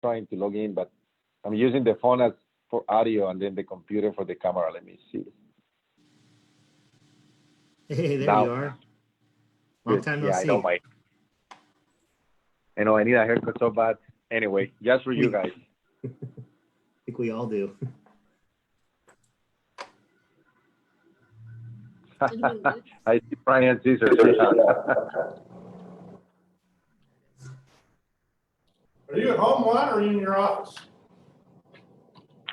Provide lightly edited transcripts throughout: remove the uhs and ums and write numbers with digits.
trying to log in, but I'm using the phone as for audio and then the computer for the camera. Let me see. Hey, there Now, you are. Long time no see. I know I need a haircut so bad. Anyway, just for you guys. I think we all do. I see Brian and Caesar. Are you at home, Juan, or are you in your office?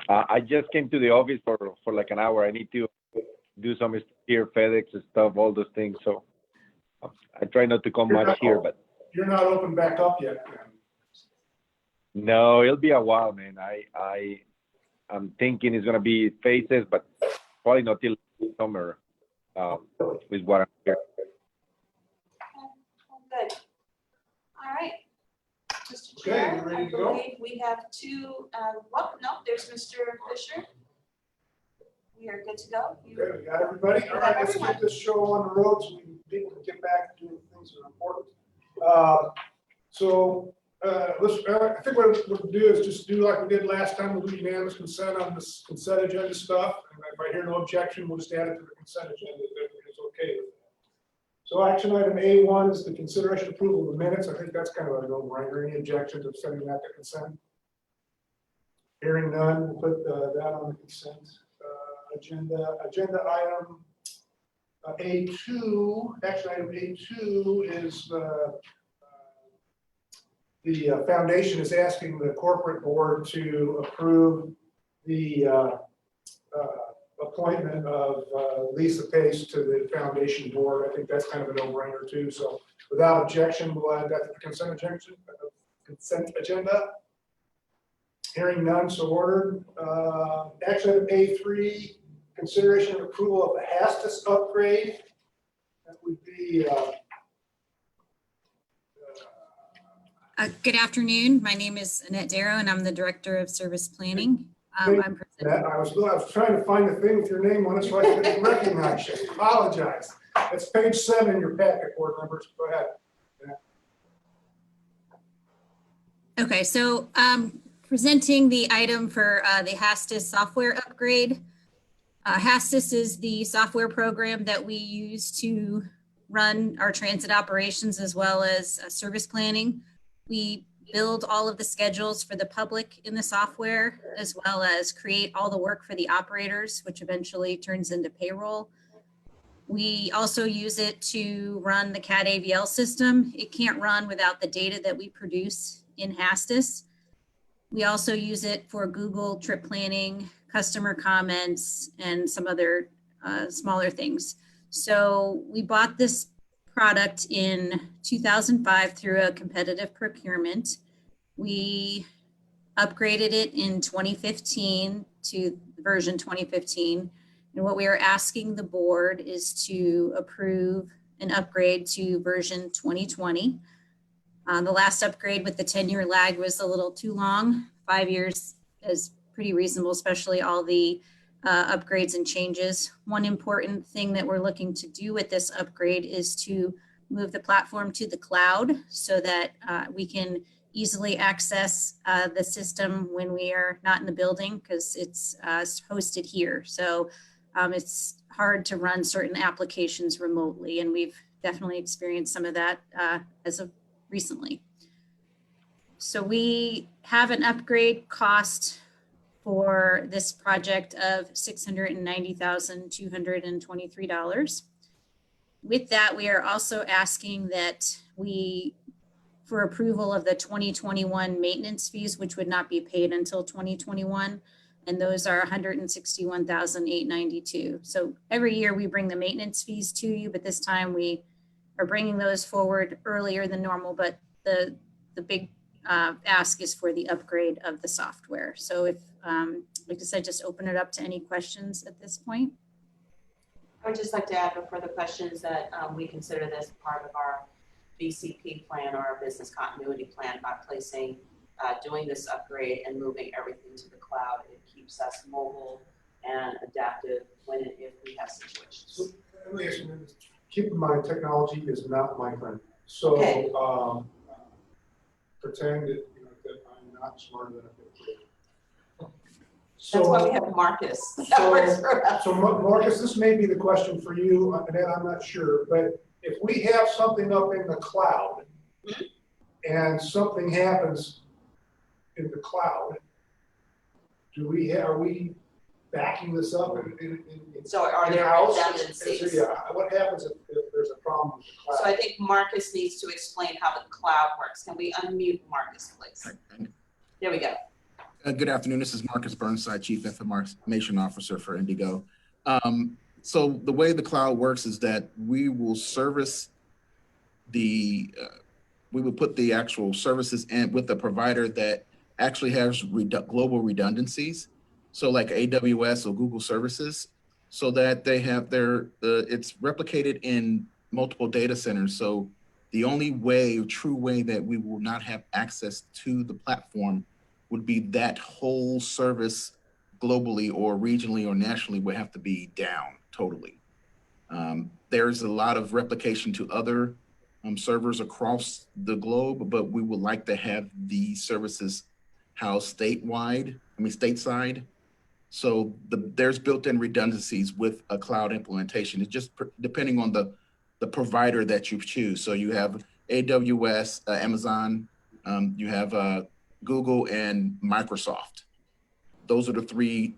I just came to the office for like an hour. I need to do some here, FedEx and stuff, all those things. So I try not to come much here, but you're not open back up yet, man. No, it'll be a while, man. I'm thinking it's gonna be phases, but probably not till summer. With what I'm here. Good. All right. Mr. Chair, ready I to go? believe we have two, well, no, there's Mr. Fisher. We are good to go. Okay, we got everybody? All right, let's get this show on the road so people can get back to doing things that are important. I think what we'll do is just do like we did last time, we'll do unanimous consent on this consent agenda stuff. And if I hear no objection, we'll just add it to the consent agenda if everybody's okay with that. So action item A1 is the consideration approval of the minutes. I think that's kind of a no-brainer. Any objections of sending that to consent? Hearing none, we'll put that on the consent agenda. Agenda item A2, action item A2 is the foundation is asking the corporate board to approve the appointment of Lisa Pace to the foundation board. I think that's kind of a no-brainer too. So without objection, we'll add that to the consent agenda. Hearing none, so ordered. Action item A3, consideration and approval of the Hastis upgrade. That would be good afternoon. My name is Annette Darrow, and I'm the Director of Service Planning. I was trying to find the thing with your name on it so I couldn't recognize you. Apologize. It's page 7 in your packet, board members. Go ahead. Yeah. Okay, so presenting the item for the Hastis software upgrade. Hastis is the software program that we use to run our transit operations as well as service planning. We build all of the schedules for the public in the software, as well as create all the work for the operators, which eventually turns into payroll. We also use it to run the CAD AVL system. It can't run without the data that we produce in Hastis. We also use it for Google trip planning, customer comments, and some other smaller things. So we bought this product in 2005 through a competitive procurement. We upgraded it in 2015 to version 2015. And what we are asking the board is to approve an upgrade to version 2020. The last upgrade with the 10-year lag was a little too long. 5 years is pretty reasonable, especially all the upgrades and changes. One important thing that we're looking to do with this upgrade is to move the platform to the cloud so that we can easily access the system when we are not in the building, because it's hosted here. So it's hard to run certain applications remotely, and we've definitely experienced some of that as of recently. So we have an upgrade cost for this project of $690,223. With that, we are also asking that for approval of the 2021 maintenance fees, which would not be paid until 2021, and those are $161,892. So every year we bring the maintenance fees to you, but this time we are bringing those forward earlier than normal, but the big ask is for the upgrade of the software. So if, like I said, just open it up to any questions at this point. I would just like to add before the questions that we consider this part of our BCP plan or our business continuity plan by placing, doing this upgrade and moving everything to the cloud. It keeps us mobile and adaptive when and if we have situations. So, let me ask you, keep in mind, technology is not my friend. So, okay. Pretend that, that I'm not smarter than a fifth grader. That's why we So, have Marcus. That works for us. so Marcus, this may be the question for you, and I'm not sure, but if we have something up in the cloud and something happens in the cloud, are we backing this up in So are there in-house? redundancies? Yeah, what happens if there's a problem with the So cloud? I think Marcus needs to explain how the cloud works. Can we unmute Marcus, please? There we go. Good afternoon. This is Marcus Burnside, Chief Information Officer for Indy-Go. So the way the cloud works is that we will service we will put the actual services in with the provider that actually has global redundancies. So like AWS or Google services, so that they have it's replicated in multiple data centers. So the only true way that we will not have access to the platform would be that whole service globally or regionally or nationally would have to be down totally. There's a lot of replication to other servers across the globe, but we would like to have these services housed stateside. So there's built-in redundancies with a cloud implementation. It's just depending on the provider that you choose. So you have AWS, Amazon, you have Google and Microsoft. Those are the three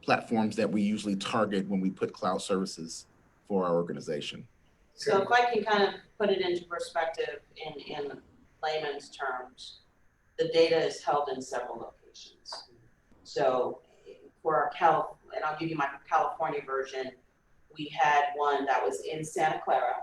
platforms that we usually target when we put cloud services for our organization. So if I can kind of put it into perspective in layman's terms, the data is held in several locations. So for our and I'll give you my California version, we had one that was in Santa Clara,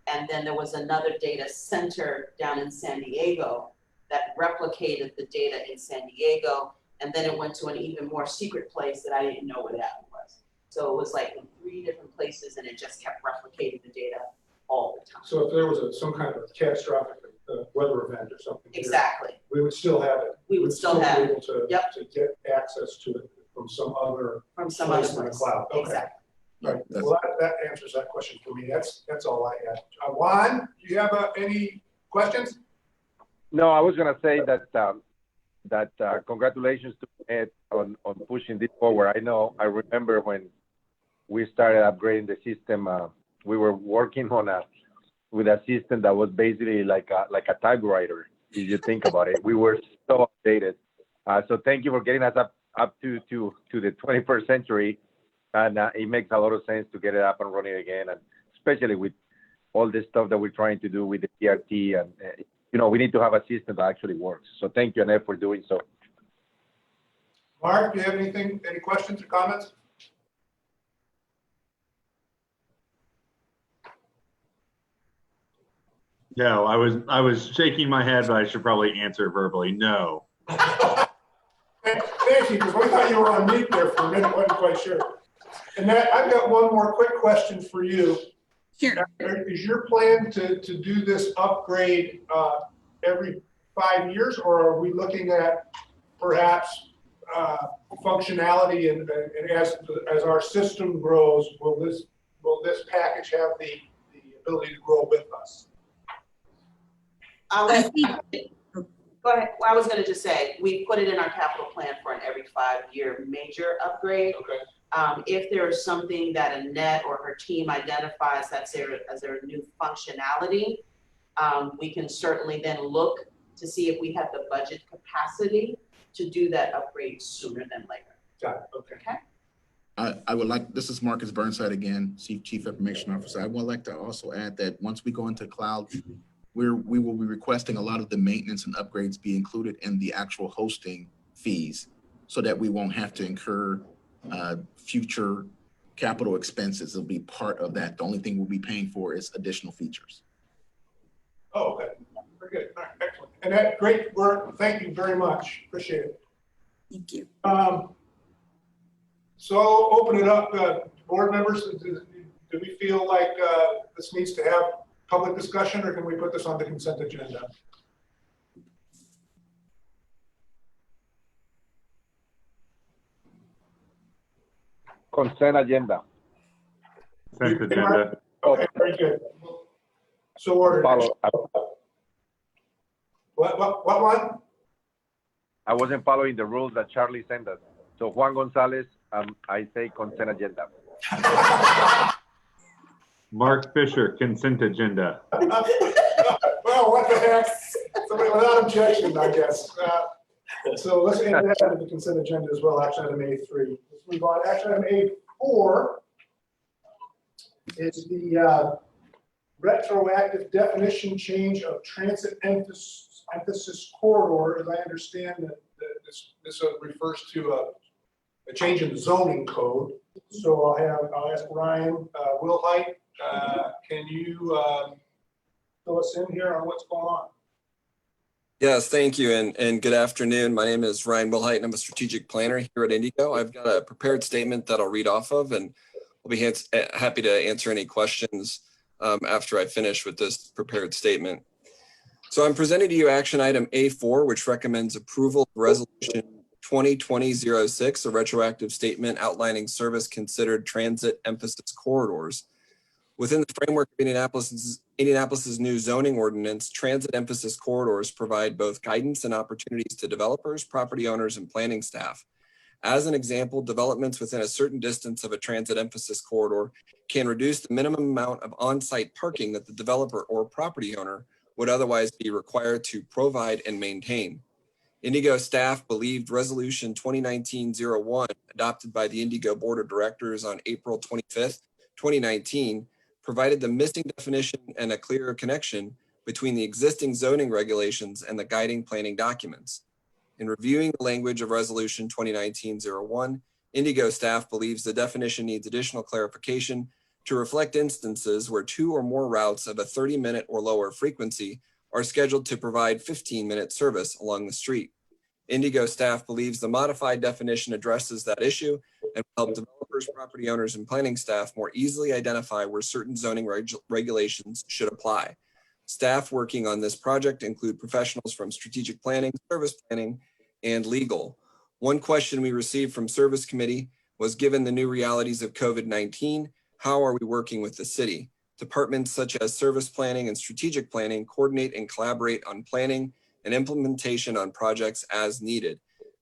and then there was another data center down in San Diego that replicated the data in San Diego, and then it went to an even more secret place that I didn't know where that was. So it was like in 3 different places, and it just kept replicating the data all the time. So if there was some kind of a catastrophic weather event or something, Exactly. we would still have it. We would still have be it. able to, Yep. to get access to it from some other From some place other in the place. cloud. Okay. Exactly. Right. Well, that answers that question for me. That's all I had. Juan, do you have any questions? No, I was gonna say that congratulations to Ed on pushing this forward. I remember when we started upgrading the system, we were working with a system that was basically like a typewriter. If you think about it, we were so outdated. So thank you for getting us up to the 21st century, and it makes a lot of sense to get it up and running again, and especially with all this stuff that we're trying to do with the PRT, and we need to have a system that actually works. So thank you, Annette, for doing so. Mark, do you have any questions or comments? No, I was shaking my head, but I should probably answer verbally. No. Thank you, because we thought you were on mute there for a minute. Wasn't quite sure. And Matt, I've got one more quick question for you. Sure. Is your plan to do this upgrade every 5 years, or are we looking at perhaps functionality and as our system grows, will this package have the ability to grow with us? Go ahead. Well, I was going to just say, we put it in our capital plan for an every 5-year major upgrade. Okay. If there is something that Annette or her team identifies as their new functionality, we can certainly then look to see if we have the budget capacity to do that upgrade sooner than later. Got it. Okay. Okay. I would like, this is Marcus Burnside again, Chief Information Officer. I would like to also add that once we go into cloud, we will be requesting a lot of the maintenance and upgrades be included in the actual hosting fees so that we won't have to incur future capital expenses. It'll be part of that. The only thing we'll be paying for is additional features. Oh, okay. Very good. All right. Excellent. And that great work. Thank you very much. Appreciate it. Thank you. So I'll open it up. Board members, do we feel like this needs to have public discussion, or can we put this on the consent agenda? Consent agenda. Consent agenda. Okay, very good. So ordered. Follow. What one? I wasn't following the rules that Charlie sent us. So Juan Gonzalez, I say consent agenda. Mark Fisher, consent agenda. Well, what the heck? Somebody without objection, I guess. So let's add that to the consent agenda as well, action item A3. Let's move on. Action item A4 is the retroactive definition change of transit emphasis corridor. As I understand that this refers to a change in the zoning code. So I'll ask Ryan Wilhite, can you fill us in here on what's going on? Yes, thank you, and good afternoon. My name is Ryan Wilhite, and I'm a strategic planner here at Indy-Go. I've got a prepared statement that I'll read off of, and I'll be happy to answer any questions after I finish with this prepared statement. So I'm presenting to you action item A4, which recommends approval of resolution 2020-06, a retroactive statement outlining service considered transit emphasis corridors. Within the framework of Indianapolis's new zoning ordinance, transit emphasis corridors provide both guidance and opportunities to developers, property owners, and planning staff. As an example, developments within a certain distance of a transit emphasis corridor can reduce the minimum amount of on-site parking that the developer or property owner would otherwise be required to provide and maintain. Indy-Go staff believed Resolution 2019-01, adopted by the Indy-Go Board of Directors on April 25th, 2019, provided the missing definition and a clearer connection between the existing zoning regulations and the guiding planning documents. In reviewing the language of Resolution 2019-01, Indy-Go staff believes the definition needs additional clarification to reflect instances where 2 or more routes of a 30-minute or lower frequency are scheduled to provide 15-minute service along the street. Indy-Go staff believes the modified definition addresses that issue and will help developers, property owners, and planning staff more easily identify where certain zoning regulations should apply. Staff working on this project include professionals from strategic planning, service planning, and legal. One question we received from Service Committee was, given the new realities of COVID-19, how are we working with the city? Departments such as service planning and strategic planning coordinate and collaborate on planning and implementation on projects as needed.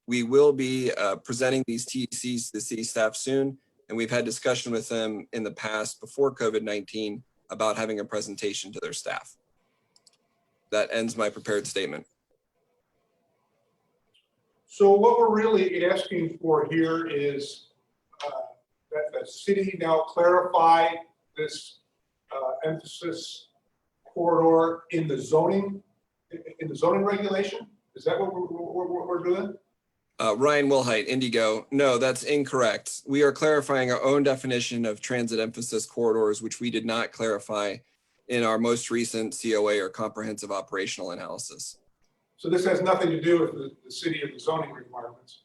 We will be presenting these TECs to the city staff soon, and we've had discussion with them in the past before COVID-19 about having a presentation to their staff. That ends my prepared statement. So what we're really asking for here is that the city now clarify this emphasis corridor in the zoning regulation. Is that what we're doing? Ryan Wilhite, Indy-Go. No, that's incorrect. We are clarifying our own definition of transit emphasis corridors, which we did not clarify in our most recent COA or comprehensive operational analysis. So this has nothing to do with the city or the zoning requirements.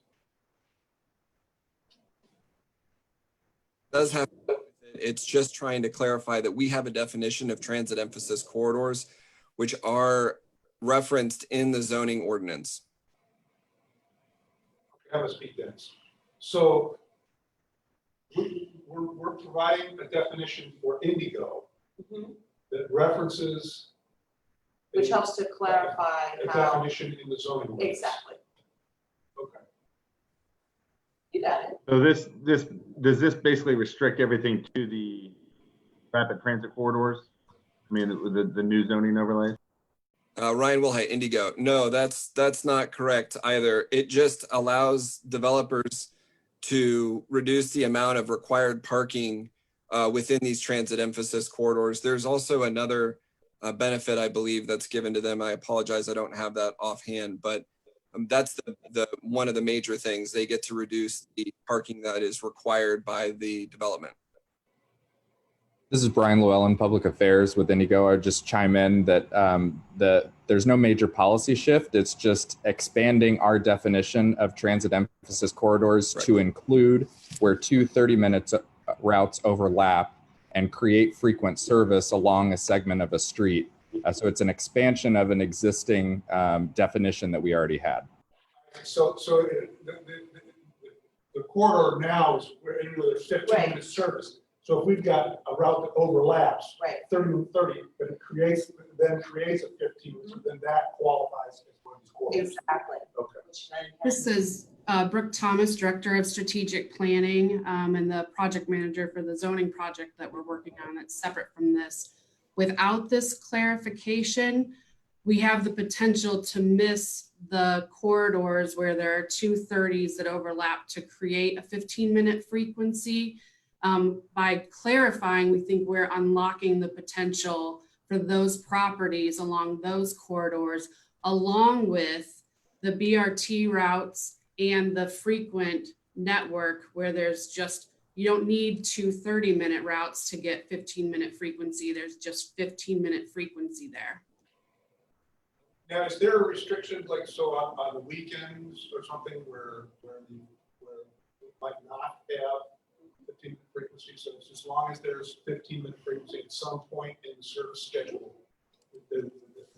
It does have to do with it. It's just trying to clarify that we have a definition of transit emphasis corridors, which are referenced in the zoning ordinance. That must be dense. So we're providing a definition for Indy-Go that references Which helps to clarify a how. definition in the zoning ordinance. Exactly. Okay. You got it. So does this basically restrict everything to the rapid transit corridors? I mean, the new zoning overlay? Ryan Wilhite, Indy-Go. No, that's not correct either. It just allows developers to reduce the amount of required parking within these transit emphasis corridors. There's also another benefit, I believe, that's given to them. I apologize, I don't have that offhand, but that's the one of the major things. They get to reduce the parking that is required by the development. This is Brian Llewellyn, Public Affairs with Indy-Go. I would just chime in that there's no major policy shift. It's just expanding our definition of transit emphasis corridors to include where 2 30-minute routes overlap and create frequent service along a segment of a street. So it's an expansion of an existing definition that we already had. So the corridor now is where there's 15 minute service. So if we've got a route that overlaps, Right. 30 and 30, but it creates a 15, so then that qualifies as one of these corridors. Exactly. Okay. Which then This is Brooke Thomas, Director of Strategic Planning, and the project manager for the zoning project that we're working on that's separate from this. Without this clarification, we have the potential to miss the corridors where there are 230s that overlap to create a 15-minute frequency. By clarifying, we think we're unlocking the potential for those properties along those corridors, along with the BRT routes and the frequent network where there's just, you don't need 2 30-minute routes to get 15-minute frequency. There's just 15-minute frequency there. Now, is there a restriction, like, so on the weekends or something where we might not have 15-minute frequency? So it's as long as there's 15-minute frequency at some point in the service schedule,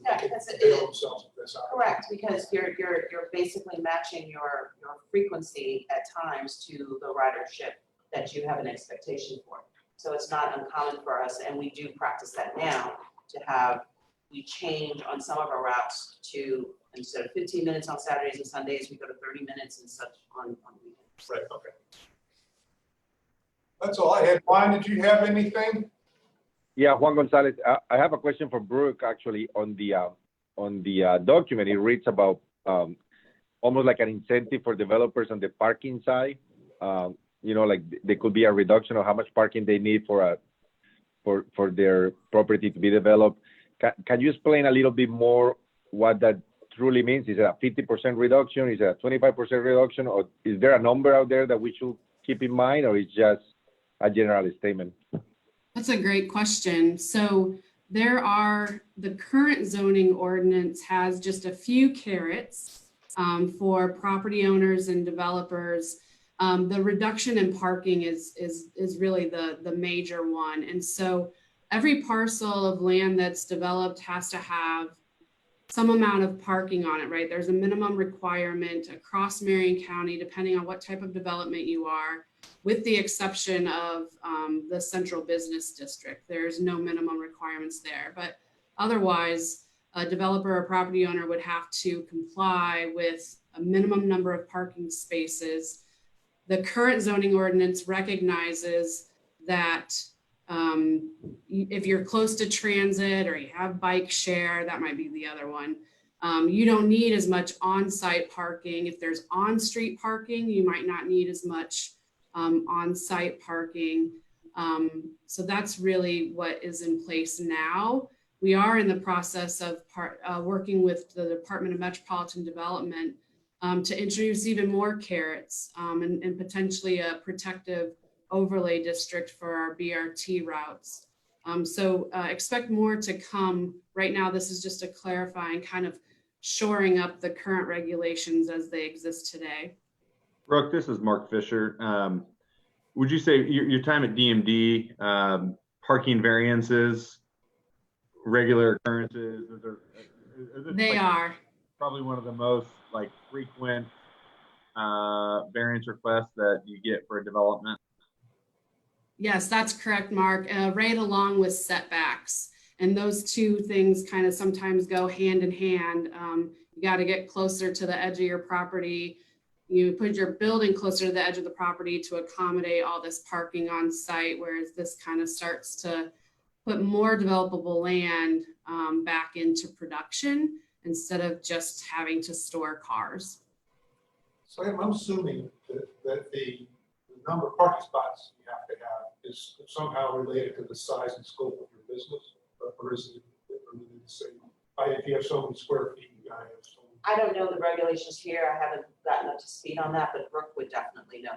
Yeah, that's it. avail themselves of this opportunity. correct, because you're basically matching your frequency at times to the ridership that you have an expectation for. So it's not uncommon for us, and we do practice that now, to have, we change on some of our routes to, instead of 15 minutes on Saturdays and Sundays, we go to 30 minutes and such on weekends. Right, okay. That's all I had. Juan, did you have anything? Yeah, Juan Gonzalez, I have a question for Brooke, actually, on the document. It reads about almost like an incentive for developers on the parking side. You know, like there could be a reduction of how much parking they need for their property to be developed. Can you explain a little bit more what that truly means? Is it a 50% reduction? Is it a 25% reduction? Or is there a number out there that we should keep in mind, or is just a general statement? That's a great question. So the current zoning ordinance has just a few carrots for property owners and developers. The reduction in parking is really the major one. And so every parcel of land that's developed has to have some amount of parking on it, right? There's a minimum requirement across Marion County, depending on what type of development you are, with the exception of the central business district. There's no minimum requirements there, but otherwise a developer or property owner would have to comply with a minimum number of parking spaces. The current zoning ordinance recognizes that if you're close to transit or you have bike share, that might be the other one. You don't need as much on-site parking. If there's on-street parking, you might not need as much on-site parking. So that's really what is in place now. We are in the process of working with the Department of Metropolitan Development to introduce even more carrots and potentially a protective overlay district for our BRT routes. So expect more to come. Right now, this is just a clarifying, kind of shoring up the current regulations as they exist today. Brooke, this is Mark Fisher. Would you say your time at DMD, parking variances, regular occurrences, They are. Probably one of the most like frequent variance requests that you get for a development? Yes, that's correct, Mark. Right along with setbacks. And those two things kind of sometimes go hand in hand. You got to get closer to the edge of your property. You put your building closer to the edge of the property to accommodate all this parking on site, whereas this kind of starts to put more developable land back into production instead of just having to store cars. So I'm assuming that the number of parking spots you have to have is somehow related to the size and scope of your business, or is it the same? If you have so many square feet, you gotta have so many. I don't know the regulations here. I haven't gotten up to speed on that, but Brooke would definitely know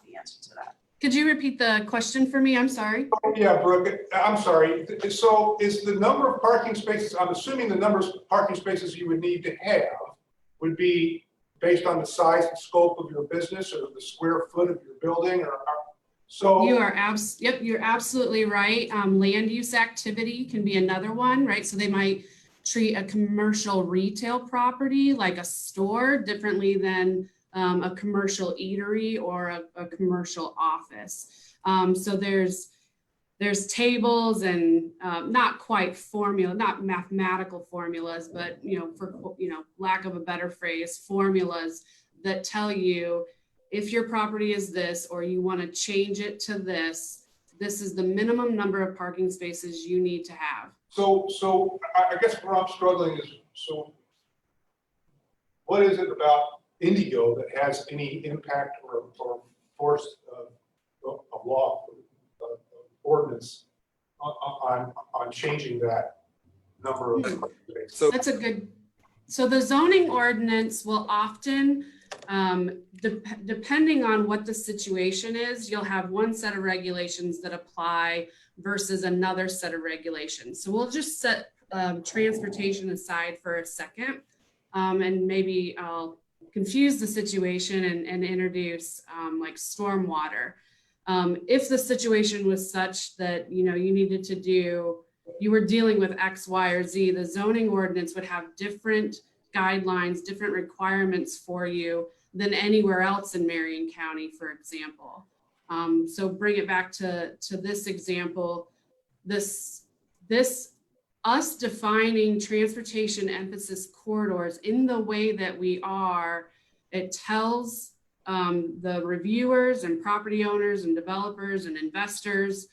the answer to that. Could you repeat the question for me? I'm sorry. Oh, yeah, Brooke, I'm sorry. So is the number of parking spaces, I'm assuming the number of parking spaces you would need to have would be based on the size and scope of your business or the square foot of your building, or so? You are you're absolutely right. Land use activity can be another one, right? So they might treat a commercial retail property like a store differently than a commercial eatery or a commercial office. So there's there's tables and not quite formula, not mathematical formulas, but for lack of a better phrase, formulas that tell you if your property is this or you want to change it to this, this is the minimum number of parking spaces you need to have. So I guess where I'm struggling is, so what is it about Indy-Go that has any impact or force of law, ordinance on changing that number of parking spaces? So That's a good, so the zoning ordinance will often, depending on what the situation is, you'll have one set of regulations that apply versus another set of regulations. So we'll just set transportation aside for a second, and maybe I'll confuse the situation and introduce like stormwater. If the situation was such that you needed to do, you were dealing with X, Y, or Z, the zoning ordinance would have different guidelines, different requirements for you than anywhere else in Marion County, for example. So bring it back to this example, us defining transportation emphasis corridors in the way that we are, it tells the reviewers and property owners and developers and investors,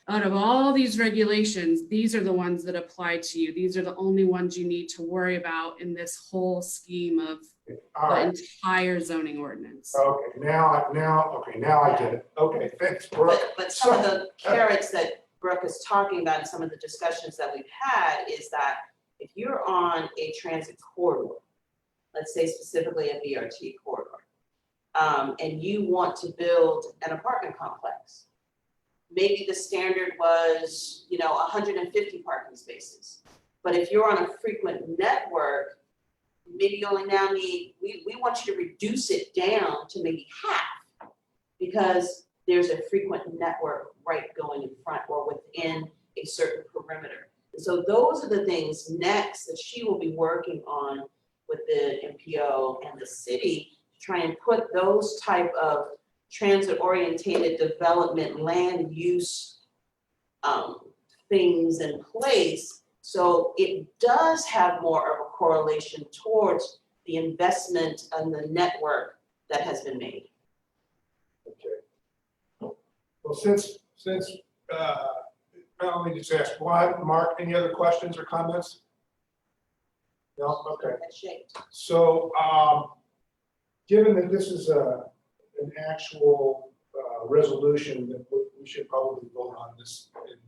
out of all these regulations, these are the ones that apply to you. These are the only ones you need to worry about in this whole scheme of the entire zoning ordinance. Okay, now I get it. Okay, thanks, Brooke. But some of the carrots that Brooke is talking about in some of the discussions that we've had is that if you're on a transit corridor, let's say specifically a BRT corridor, and you want to build an apartment complex, maybe the standard was 150 parking spaces. But if you're on a frequent network, maybe you only now need, we want you to reduce it down to maybe half, because there's a frequent network right going in front or within a certain perimeter. And so those are the things next that she will be working on with the MPO and the city to try and put those type of transit-oriented development land use things in place, so it does have more of a correlation towards the investment and the network that has been made. Okay. Well, since let me just ask one, Mark, any other questions or comments? No? Okay. So given that this is an actual resolution, that we should probably vote on this in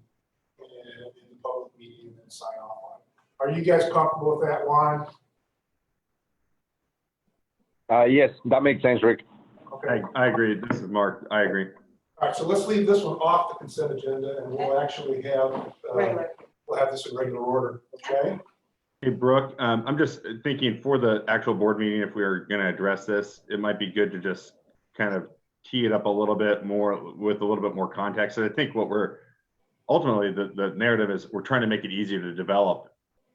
the public meeting and sign off on it. Are you guys comfortable with that, Juan? Yes, that makes sense, Rick. Okay. I agree. This is Mark. I agree. All right, so let's leave this one off the consent agenda, and we'll actually have we'll have this in regular order. Okay. Hey, Brooke, I'm just thinking for the actual board meeting, if we are going to address this, it might be good to just kind of tee it up a little bit more with a little bit more context. And I think what we're ultimately, the narrative is we're trying to make it easier to develop,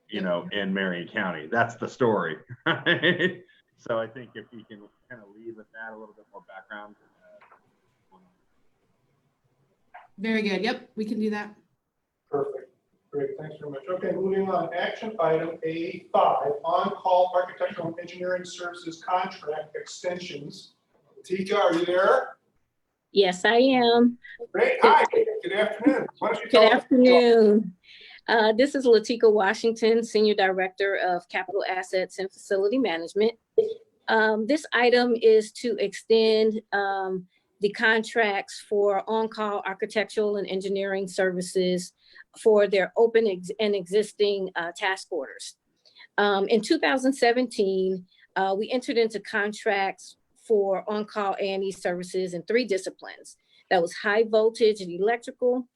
in Marion County. That's the story, right? So I think if we can kind of lead with that, a little bit more background. Very good. Yep, we can do that. Perfect. Great. Thanks very much. Okay, moving on. Action item A5, on-call architectural and engineering services contract extensions. Tika, are you there? Yes, I am. Great. Hi. Good afternoon. Why don't you Good afternoon. This is Latika Washington, Senior Director of Capital Assets and Facility Management. This item is to extend the contracts for on-call architectural and engineering services for their open and existing task orders. In 2017, we entered into contracts for on-call A&E services in 3 disciplines. That was high voltage and electrical,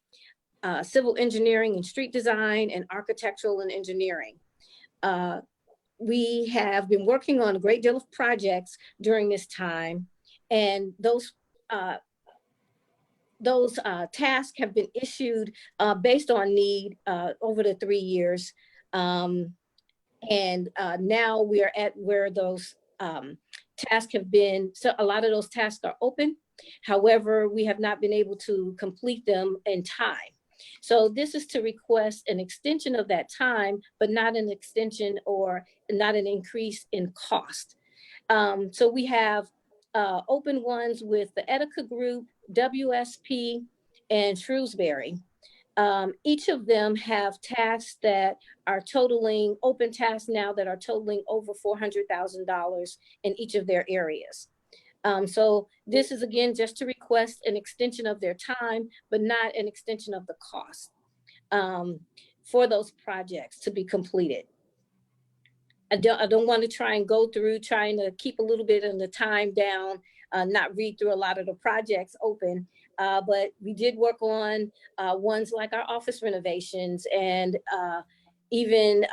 civil engineering and street design, and architectural and engineering. We have been working on a great deal of projects during this time, and those tasks have been issued based on need over the 3 years. And now we are at where those tasks have been, so a lot of those tasks are open. However, we have not been able to complete them in time. So this is to request an extension of that time, but not an extension or not an increase in cost. So we have open ones with the Etica Group, WSP, and Shrewsbury. Each of them have tasks that are totaling, open tasks now that are totaling over $400,000 in each of their areas. So this is again just to request an extension of their time, but not an extension of the cost for those projects to be completed. I don't want to try and go through trying to keep a little bit of the time down, not read through a lot of the projects open, but we did work on ones like our office renovations and even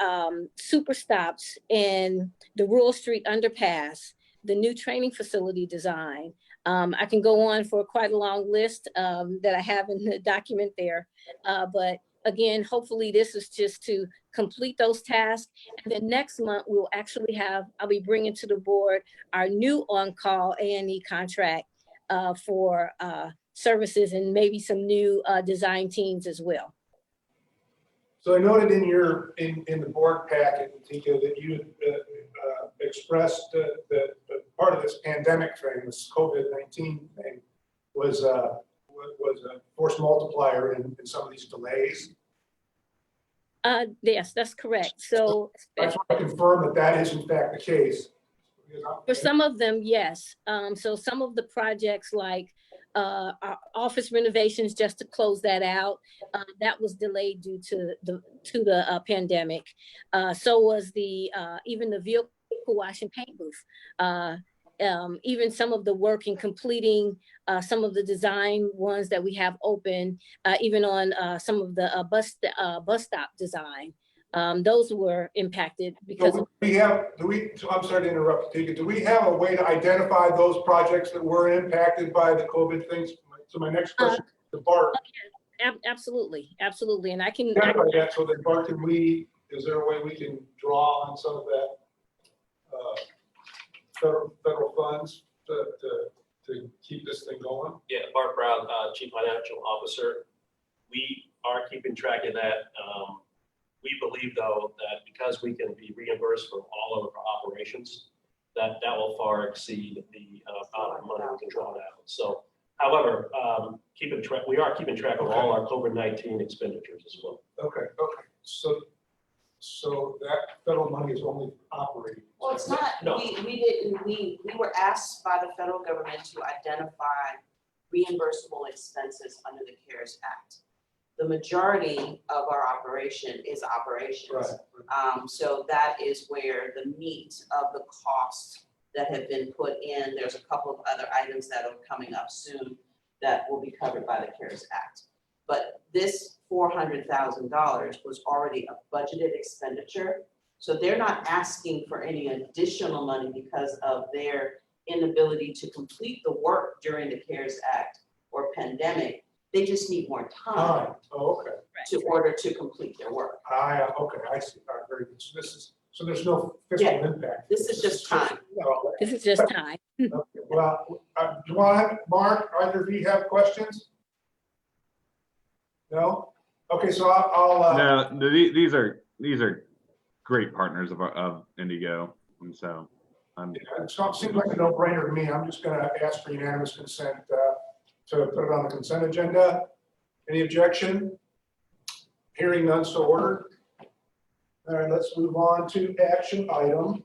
super stops and the Rural Street underpass, the new training facility design. I can go on for quite a long list that I have in the document there, but again, hopefully this is just to complete those tasks. And then next month, we'll actually have, I'll be bringing to the board our new on-call A&E contract for services and maybe some new design teams as well. So I noted in your, in the board packet, Tika, that you expressed that part of this pandemic thing, this COVID-19 thing, was a force multiplier in some of these delays. Yes, that's correct. So I just want to confirm that that is in fact the case. for some of them, yes. So some of the projects like our office renovations, just to close that out, that was delayed due to the pandemic. So was the even the vehicle wash and paint booth. Even some of the work in completing some of the design ones that we have open, even on some of the bus stop design, those were impacted because so I'm sorry to interrupt, Tika. Do we have a way to identify those projects that were impacted by the COVID things? So my next question to Bart. Absolutely, absolutely, and I can identify that so that Bart, is there a way we can draw on some of that federal funds to keep this thing going? Yeah, Bart Brown, Chief Financial Officer. We are keeping track of that. We believe, though, that because we can be reimbursed for all of our operations, that will far exceed the amount of money we can draw down. So, however, we are keeping track of all our COVID-19 expenditures as well. Okay. So that federal money is only operating. Well, it's not, No. we were asked by the federal government to identify reimbursable expenses under the CARES Act. The majority of our operation is operations. Right. So that is where the meat of the costs that have been put in. There's a couple of other items that are coming up soon that will be covered by the CARES Act. But this $400,000 was already a budgeted expenditure. So they're not asking for any additional money because of their inability to complete the work during the CARES Act or pandemic. They just need more time in order to complete their work. Okay, I see. All right, very good. So there's no fiscal impact. This is just time. this is just time. Okay. Well, do you want to, Mark, either of you have questions? No? Okay, so I'll No, these are great partners of Indy-Go, and so it seems like a no-brainer to me. I'm just going to ask for unanimous consent to put it on the consent agenda. Any objection? Hearing none, so ordered. All right, let's move on to action item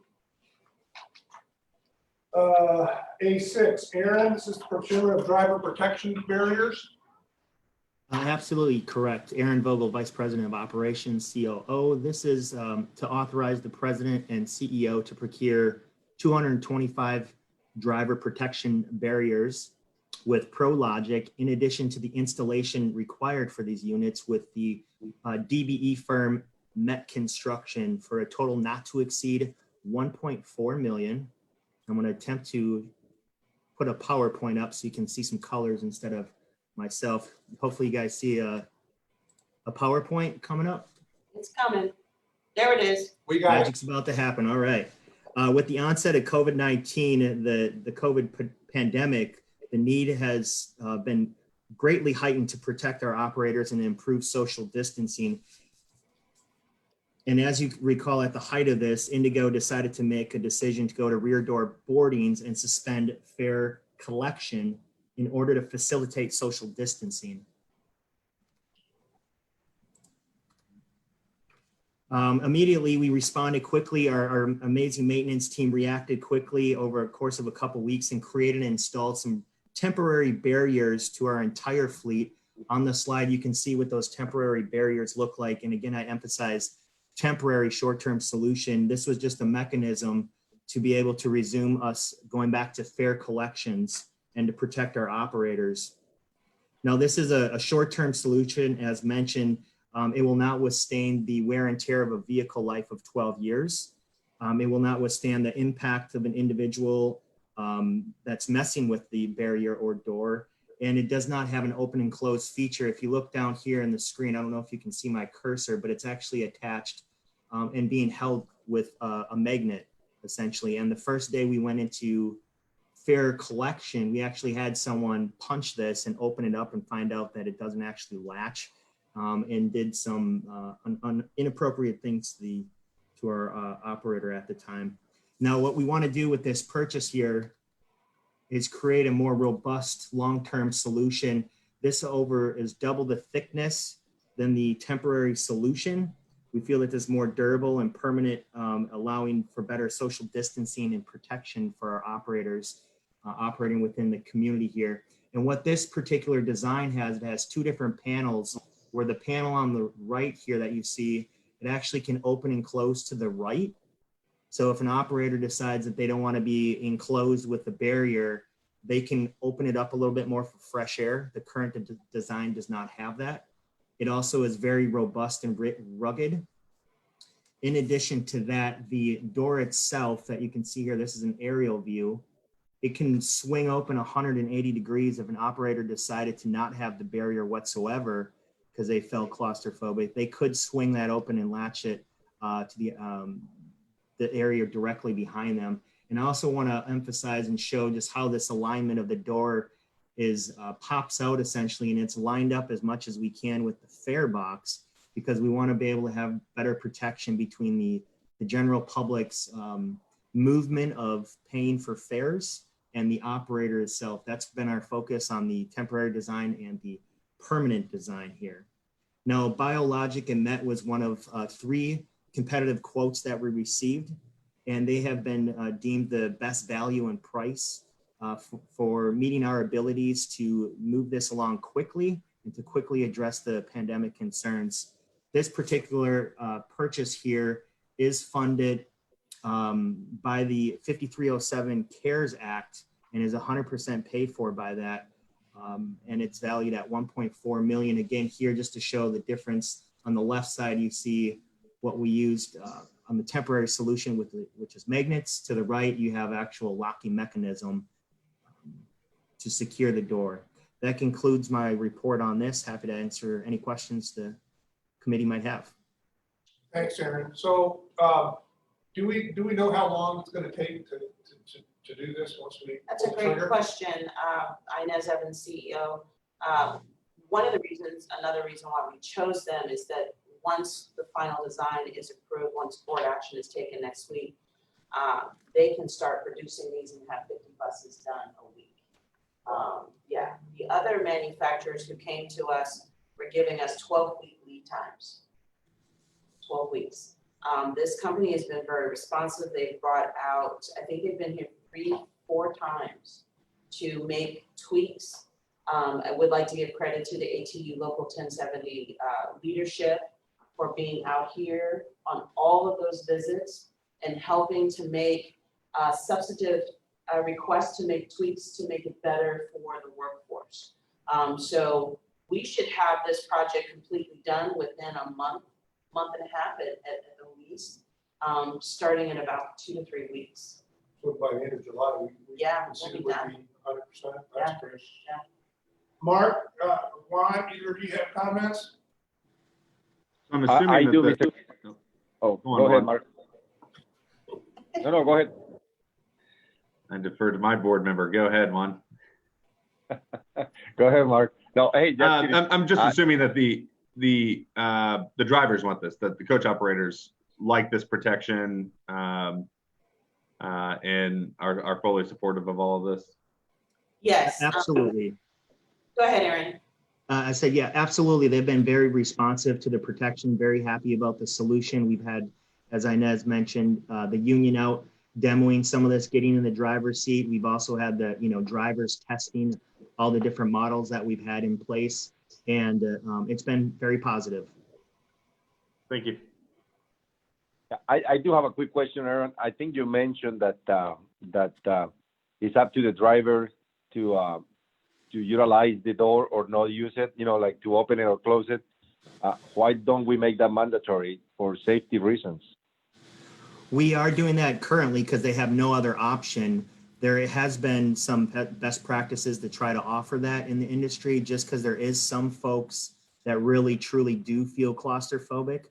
A6. Aaron, this is the procurement of driver protection barriers. Absolutely correct. Aaron Vogel, Vice President of Operations, COO. This is to authorize the President and CEO to procure 225 driver protection barriers with Pro-Logic, in addition to the installation required for these units with the DBE firm Met Construction, for a total not to exceed $1.4 million. I'm going to attempt to put a PowerPoint up so you can see some colors instead of myself. Hopefully you guys see a PowerPoint coming up. It's coming. There it is. We got Magic's about to happen. All right. With the onset of COVID-19, the COVID pandemic, The need has been greatly heightened to protect our operators and improve social distancing. And as you recall, at the height of this, Indy-Go decided to make a decision to go to rear door boardings and suspend fare collection in order to facilitate social distancing. Immediately, we responded quickly. Our amazing maintenance team reacted quickly over a course of a couple weeks and created and installed some temporary barriers to our entire fleet. On the slide, you can see what those temporary barriers look like. And again, I emphasize temporary short-term solution. This was just a mechanism to be able to resume us going back to fare collections and to protect our operators. Now, this is a short-term solution, as mentioned. It will not withstand the wear and tear of a vehicle life of 12 years. It will not withstand the impact of an individual that's messing with the barrier or door. And it does not have an open and close feature. If you look down here in the screen, I don't know if you can see my cursor, but it's actually attached and being held with a magnet, essentially. And the first day we went into fare collection, we actually had someone punch this and open it up and find out that it doesn't actually latch, and did some inappropriate things to our operator at the time. Now, what we want to do with this purchase here is create a more robust long-term solution. This is double the thickness than the temporary solution. We feel that this is more durable and permanent, allowing for better social distancing and protection for our operators operating within the community here. And what this particular design has, it has two different panels, where the panel on the right here that you see, it actually can open and close to the right. So if an operator decides that they don't want to be enclosed with the barrier, they can open it up a little bit more for fresh air. The current design does not have that. It also is very robust and rugged. In addition to that, the door itself that you can see here, this is an aerial view. It can swing open 180 degrees if an operator decided to not have the barrier whatsoever because they felt claustrophobic. They could swing that open and latch it to the area directly behind them. And I also want to emphasize and show just how this alignment of the door is pops out essentially, and it's lined up as much as we can with the fare box, because we want to be able to have better protection between the general public's movement of paying for fares and the operator itself. That's been our focus on the temporary design and the permanent design here. Now, Bio-Logix and Met was one of 3 competitive quotes that we received, and they have been deemed the best value and price for meeting our abilities to move this along quickly and to quickly address the pandemic concerns. This particular purchase here is funded by the 5307 CARES Act and is 100% paid for by that. And it's valued at 1.4 million. Again, here just to show the difference, on the left side, you see what we used on the temporary solution, which is magnets. To the right, you have actual locking mechanism to secure the door. That concludes my report on this. Happy to answer any questions the committee might have. Thanks, Aaron. So do we know how long it's going to take to do this once we? That's a great question. Inez Evans, CEO. Another reason why we chose them is that once the final design is approved, once board action is taken next week, they can start producing these and have 50 buses done a week. Yeah, the other manufacturers who came to us were giving us 12-week lead times. 12 weeks. This company has been very responsive. They've brought out, I think they've been here 3-4 times to make tweaks. I would like to give credit to the ATU Local 1070 leadership for being out here on all of those visits and helping to make substantive requests to make tweaks to make it better for the workforce. So we should have this project completely done within a month and a half at the least, starting in about 2 to 3 weeks. So by the end of July, we Yeah, can see we'll it be would done. be 100%. That's Yeah. great. Yeah. Mark, Juan, either of you have comments? I'm assuming I do, that Mr. Oh, Go on, go ahead, Juan. Mark. No, go ahead. I defer to my board member. Go ahead, Juan. Go ahead, Mark. No, hey, just kidding. I'm just assuming that the drivers want this, that the coach operators like this protection, and are fully supportive of all of this. Yes. Absolutely. Go ahead, Aaron. I said, yeah, absolutely. They've been very responsive to the protection, very happy about the solution. We've had, as Inez mentioned, the union out demoing some of this, getting in the driver's seat. We've also had the, drivers testing all the different models that we've had in place. And it's been very positive. Thank you. I do have a quick question, Aaron. I think you mentioned that it's up to the driver to utilize the door or not use it, like to open it or close it. Why don't we make that mandatory for safety reasons? We are doing that currently because they have no other option. There has been some best practices to try to offer that in the industry, just because there is some folks that really truly do feel claustrophobic.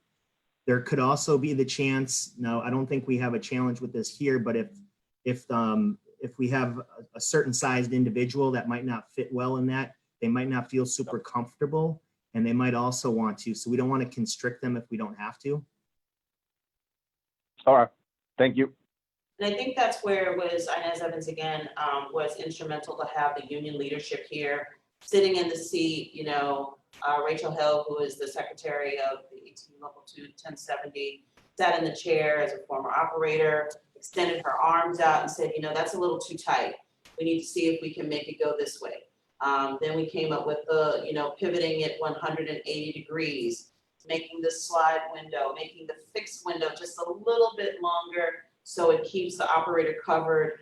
There could also be the chance, now I don't think we have a challenge with this here, but if we have a certain sized individual that might not fit well in that, they might not feel super comfortable, and they might also want to. So we don't want to constrict them if we don't have to. All right, thank you. And I think that's where Inez Evans again was instrumental to have the union leadership here, sitting in the seat. Rachel Hill, who is the secretary of the 18 Local 2 1070, sat in the chair as a former operator, extended her arms out and said, that's a little too tight. We need to see if we can make it go this way. Then we came up with the, pivoting it 180 degrees, making the slide window, making the fixed window just a little bit longer so it keeps the operator covered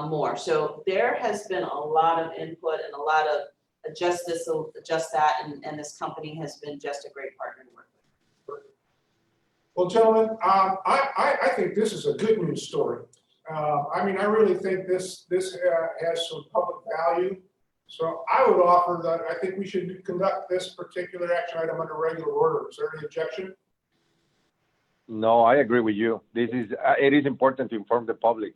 more. So there has been a lot of input and a lot of adjust that, and this company has been just a great partner to work with. Well, gentlemen, I think this is a good news story. I really think this has some public value. So I would offer that I think we should conduct this particular action item under regular order. Is there any objection? No, I agree with you. It is important to inform the public,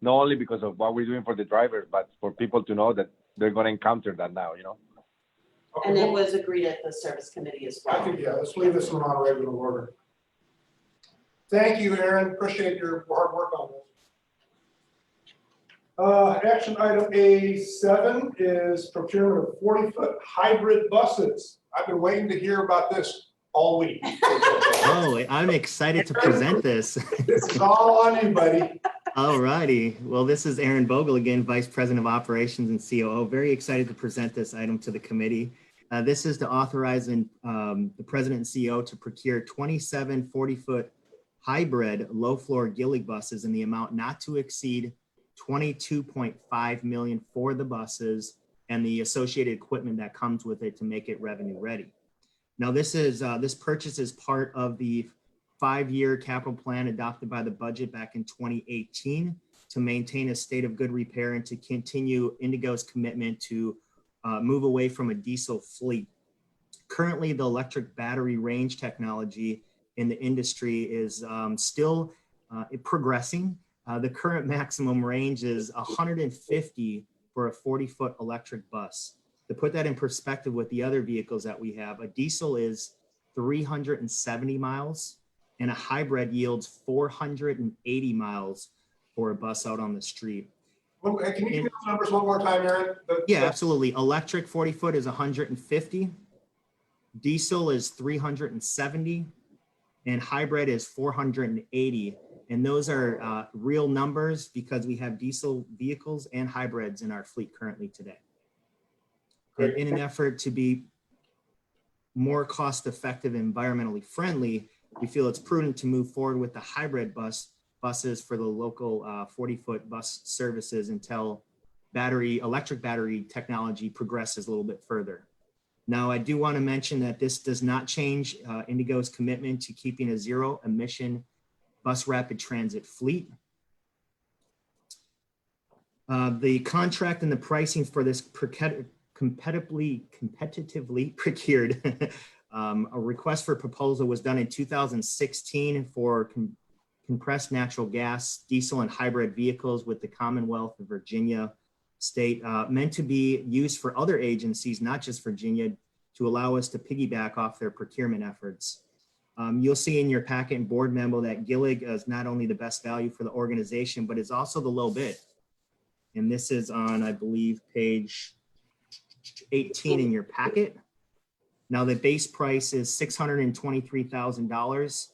not only because of what we're doing for the drivers, but for people to know that they're going to encounter that now, Okay, And it was agreed at the service committee as well. I think, yeah, let's leave this one on regular order. Thank you, Aaron. Appreciate your hard work on this. Action item A7 is procurement of 40-foot hybrid buses. I've been waiting to hear about this all week. Oh, I'm excited to present this. This is all on you, buddy. All righty. Well, this is Aaron Vogel again, Vice President of Operations and COO. Very excited to present this item to the committee. This is to authorize the President and CEO to procure 27 40-foot hybrid low-floor Gillig buses in the amount not to exceed $22.5 million for the buses and the associated equipment that comes with it to make it revenue ready. Now, this purchase is part of the 5-year capital plan adopted by the budget back in 2018 to maintain a state of good repair and to continue Indy-Go's commitment to move away from a diesel fleet. Currently, the electric battery range technology in the industry is still progressing. The current maximum range is 150 for a 40-foot electric bus. To put that in perspective with the other vehicles that we have, a diesel is 370 miles and a hybrid yields 480 miles for a bus out on the street. Well, can you give those numbers one more time, Aaron? Yeah, absolutely. Electric 40-foot is 150, diesel is 370, and hybrid is 480. And those are real numbers because we have diesel vehicles and hybrids in our fleet currently today. And in an effort to be more cost-effective and environmentally friendly, we feel it's prudent to move forward with the hybrid buses for the local 40-foot bus services until electric battery technology progresses a little bit further. Now, I do want to mention that this does not change Indy-Go's commitment to keeping a zero-emission bus rapid transit fleet. The contract and the pricing for this competitively procured a request for proposal was done in 2016 for compressed natural gas, diesel, and hybrid vehicles with the Commonwealth of Virginia state, meant to be used for other agencies, not just Virginia, to allow us to piggyback off their procurement efforts. You'll see in your packet and board memo that GILIG is not only the best value for the organization, but it's also the low bid. And this is on, I believe, page 18 in your packet. Now the base price is $623,000.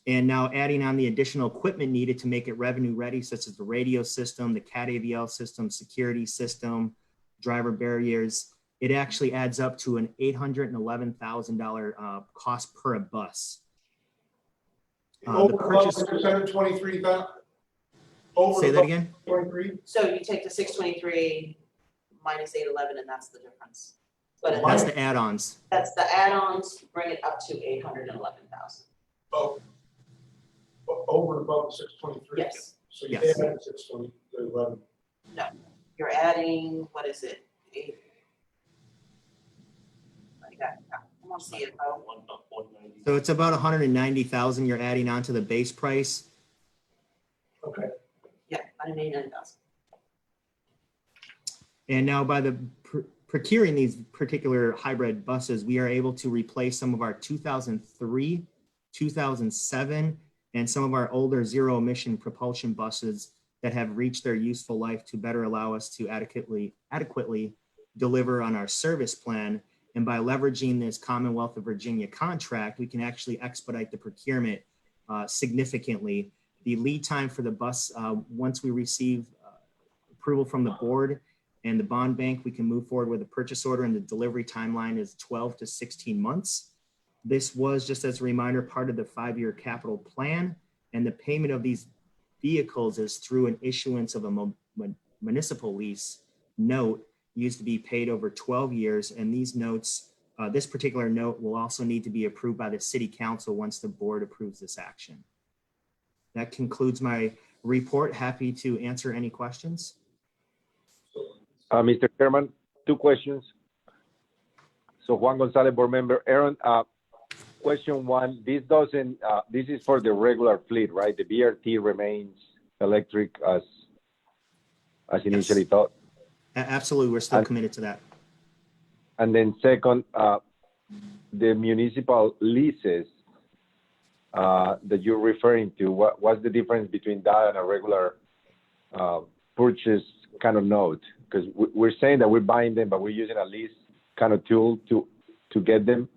And now adding on the additional equipment needed to make it revenue ready, such as the radio system, the CAT AVL system, security system, driver barriers, it actually adds up to an $811,000 cost per a bus. Over The purchase. 623,000. Say that again? 23. So you take the 623 minus 811, and that's the difference. But That's the add-ons. that's the add-ons, bring it up to 811,000. Oh, over and above the 623. Yes, So you Yes. add 620, you're adding, what is it? Come on, CFO. 190. So it's about 190,000 you're adding on to the base price. Okay. Yeah, 189,000. And now by the procuring these particular hybrid buses, we are able to replace some of our 2003, 2007, and some of our older zero emission propulsion buses that have reached their useful life to better allow us to adequately deliver on our service plan. And by leveraging this Commonwealth of Virginia contract, we can actually expedite the procurement significantly. The lead time for the bus, once we receive approval from the board and the bond bank, we can move forward with a purchase order, and the delivery timeline is 12 to 16 months. This was, just as a reminder, part of the 5-year capital plan, and the payment of these vehicles is through an issuance of a municipal lease note used to be paid over 12 years. And these notes, this particular note will also need to be approved by the city council once the board approves this action. That concludes my report. Happy to answer any questions. Mr. Chairman, 2 questions. So Juan Gonzalez, board member. Aaron, question 1, this doesn't, this is for the regular fleet, right? The BRT remains electric as initially thought. Absolutely, we're still committed to that. And then second, the municipal leases that you're referring to, what's the difference between that and a regular purchase kind of note? Because we're saying that we're buying them, but we're using a lease kind of tool to get them.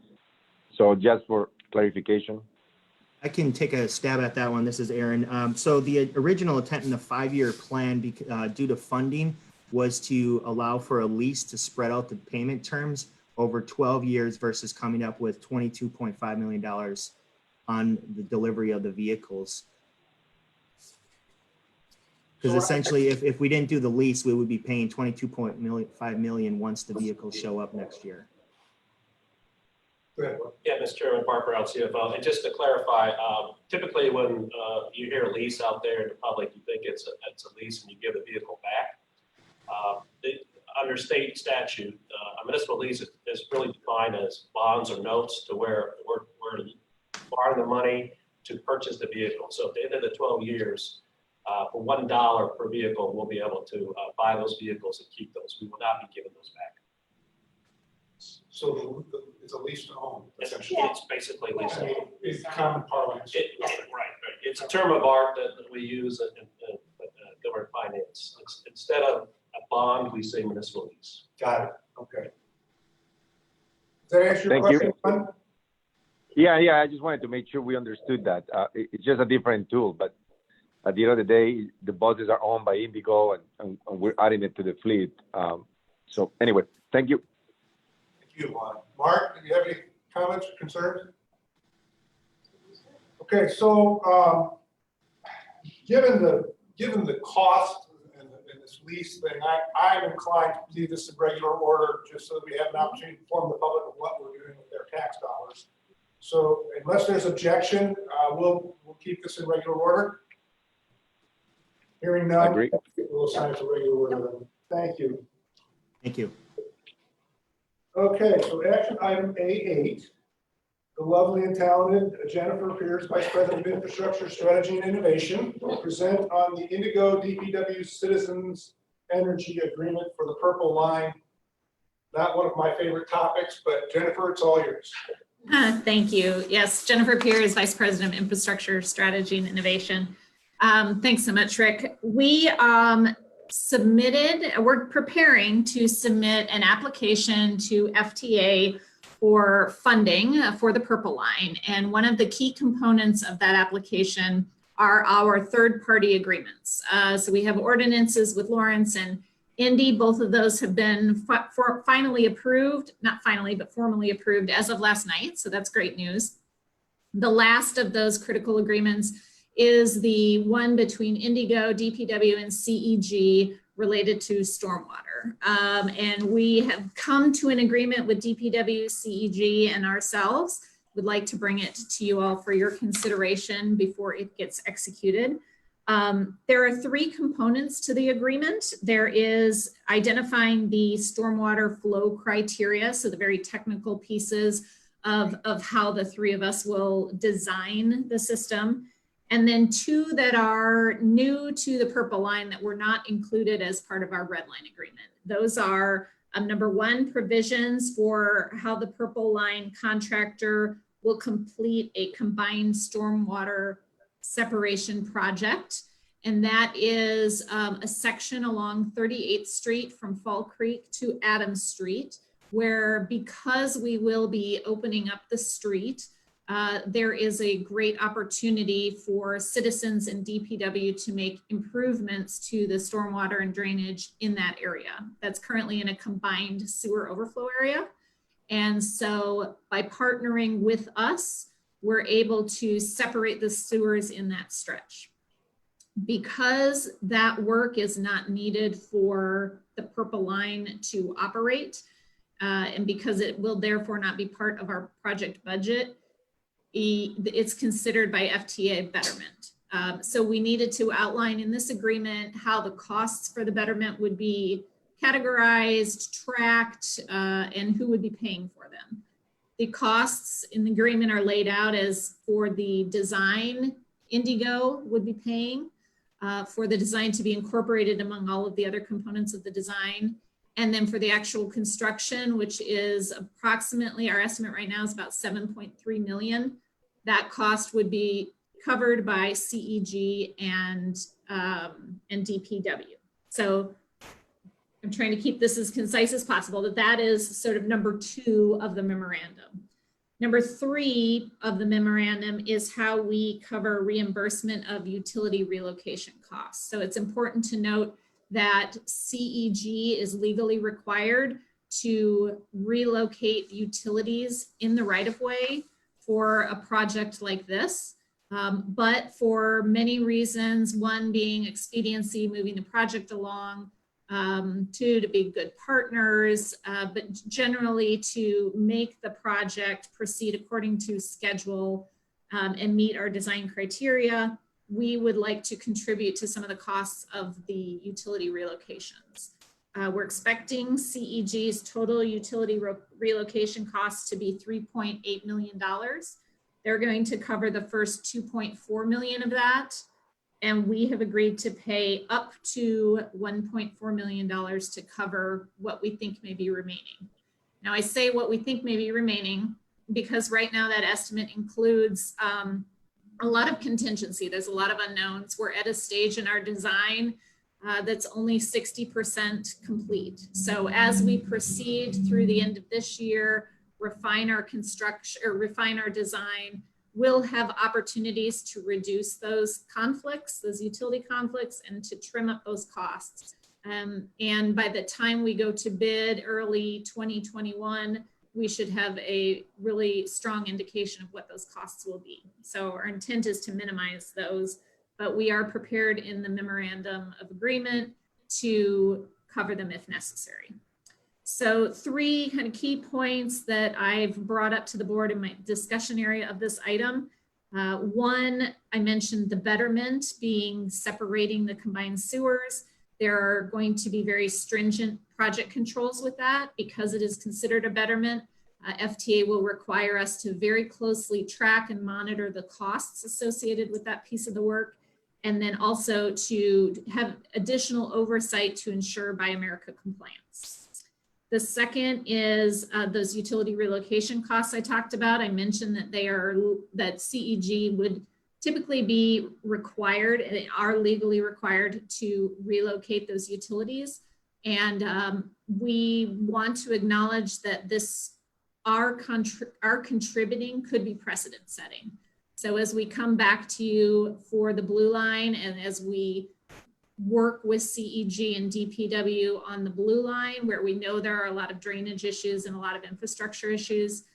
So just for clarification. I can take a stab at that one. This is Aaron. So the original intent in the 5-year plan, due to funding, was to allow for a lease to spread out the payment terms over 12 years versus coming up with $22.5 million on the delivery of the vehicles. Because essentially, if we didn't do the lease, we would be paying $22.5 million once the vehicles show up next year. Yeah, Mr. Chairman, Bart Brown, CFO. And just to clarify, typically when you hear lease out there in the public, you think it's a lease and you give the vehicle back. Under state statute, a municipal lease is really defined as bonds or notes, to where we're borrowing the money to purchase the vehicle. So at the end of the 12 years, for $1 per vehicle, we'll be able to buy those vehicles and keep those. We will not be giving those back. So it's a lease to own, essentially. It's basically lease. I mean, it's common parlance. Right. It's a term of art that we use in government finance. Instead of a bond, we say municipal lease. Got it. Okay. Does that answer your Thank question? you. Yeah. I just wanted to make sure we understood that. It's just a different tool, but at the end of the day, the buses are owned by Indy-Go, and we're adding it to the fleet. So anyway, thank you. Thank you, Juan. Mark, do you have any comments or concerns? Okay, so given the cost and this lease thing, I'm inclined to leave this in regular order, just so that we have an opportunity to inform the public of what we're doing with their tax dollars. So unless there's objection, we'll keep this in regular order. Hearing none, Agree. we'll assign it to regular order then. Thank you. Thank you. Okay, so action item A8, the lovely and talented Jennifer Pierce, Vice President of Infrastructure Strategy and Innovation, will present on the Indy-Go DPW Citizens energy agreement for the Purple Line. Not one of my favorite topics, but Jennifer, it's all yours. Thank you. Yes, Jennifer Pierce, Vice President of Infrastructure Strategy and Innovation. Thanks so much, Rick. We're preparing to submit an application to FTA for funding for the Purple Line. And one of the key components of that application are our third-party agreements. So we have ordinances with Lawrence and Indy. Both of those have been finally approved, not finally, but formally approved as of last night. So that's great news. The last of those critical agreements is the one between Indy-Go, DPW, and CEG related to stormwater. And we have come to an agreement with DPW, CEG, and ourselves. Would like to bring it to you all for your consideration before it gets executed. There are three components to the agreement. There is identifying the stormwater flow criteria, so the very technical pieces of how the three of us will design the system. And then two that are new to the Purple Line that were not included as part of our Red Line agreement. Those are number one, provisions for how the Purple Line contractor will complete a combined stormwater separation project. And that is a section along 38th Street from Fall Creek to Adams Street, where because we will be opening up the street, there is a great opportunity for citizens and DPW to make improvements to the stormwater and drainage in that area. That's currently in a combined sewer overflow area. And so by partnering with us, we're able to separate the sewers in that stretch. Because that work is not needed for the Purple Line to operate, and because it will therefore not be part of our project budget, it's considered by FTA betterment. So we needed to outline in this agreement how the costs for the betterment would be categorized, tracked, and who would be paying for them. The costs in the agreement are laid out as for the design, Indy-Go would be paying for the design to be incorporated among all of the other components of the design. And then for the actual construction, which is approximately, our estimate right now is about 7.3 million. That cost would be covered by CEG and DPW. So I'm trying to keep this as concise as possible, but that is sort of number two of the memorandum. Number three of the memorandum is how we cover reimbursement of utility relocation costs. So it's important to note that CEG is legally required to relocate utilities in the right-of-way for a project like this. But for many reasons, one being expediency, moving the project along, two, to be good partners, but generally to make the project proceed according to schedule and meet our design criteria, we would like to contribute to some of the costs of the utility relocations. We're expecting CEG's total utility relocation costs to be $3.8 million. They're going to cover the first 2.4 million of that. And we have agreed to pay up to $1.4 million to cover what we think may be remaining. Now I say what we think may be remaining because right now that estimate includes a lot of contingency. There's a lot of unknowns. We're at a stage in our design that's only 60% complete. So as we proceed through the end of this year, refine our construction or refine our design, we'll have opportunities to reduce those conflicts, those utility conflicts, and to trim up those costs. And by the time we go to bid early 2021, we should have a really strong indication of what those costs will be. So our intent is to minimize those, but we are prepared in the memorandum of agreement to cover them if necessary. So three kind of key points that I've brought up to the board in my discussion area of this item. One, I mentioned the betterment being separating the combined sewers. There are going to be very stringent project controls with that because it is considered a betterment. FTA will require us to very closely track and monitor the costs associated with that piece of the work. and then also to have additional oversight to ensure Buy America compliance. The second is those utility relocation costs I talked about. I mentioned that that CEG would typically be required, and they are legally required to relocate those utilities. And we want to acknowledge that our contributing could be precedent setting. So as we come back to you for the blue line, and as we work with CEG and DPW on the blue line, where we know there are a lot of drainage issues and a lot of infrastructure issues,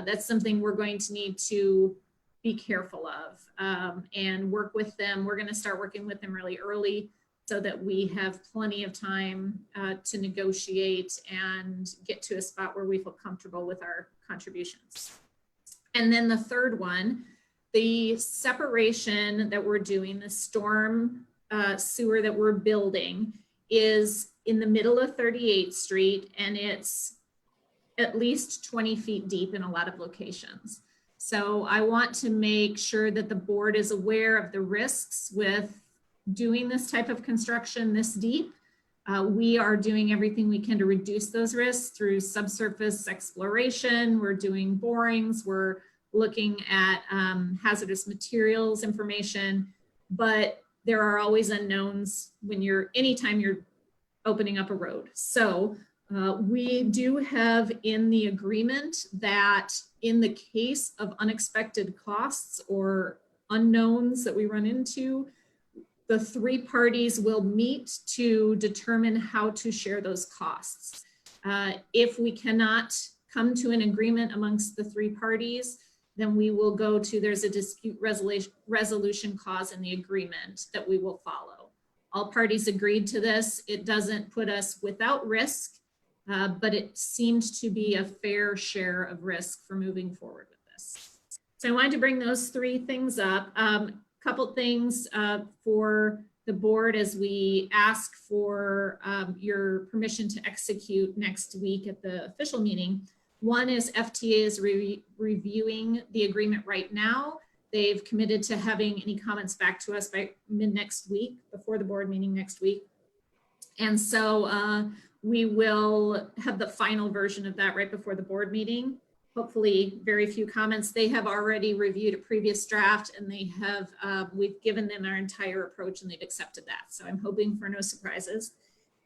that's something we're going to need to be careful of and work with them. We're going to start working with them really early so that we have plenty of time to negotiate and get to a spot where we feel comfortable with our contributions. And then the third one, the separation that we're doing, the storm sewer that we're building, is in the middle of 38th Street, and it's at least 20 feet deep in a lot of locations. So I want to make sure that the board is aware of the risks with doing this type of construction this deep. We are doing everything we can to reduce those risks through subsurface exploration. We're doing borings. We're looking at hazardous materials information, but there are always unknowns anytime you're opening up a road. So we do have in the agreement that in the case of unexpected costs or unknowns that we run into, the three parties will meet to determine how to share those costs. If we cannot come to an agreement amongst the three parties, then we will go to, there's a dispute resolution clause in the agreement that we will follow. All parties agreed to this. It doesn't put us without risk, but it seemed to be a fair share of risk for moving forward with this. So I wanted to bring those three things up. Couple things for the board as we ask for your permission to execute next week at the official meeting. One is FTA is reviewing the agreement right now. They've committed to having any comments back to us by mid next week, before the board meeting next week. And so we will have the final version of that right before the board meeting. Hopefully very few comments. They have already reviewed a previous draft, and they have, we've given them our entire approach and they've accepted that. So I'm hoping for no surprises.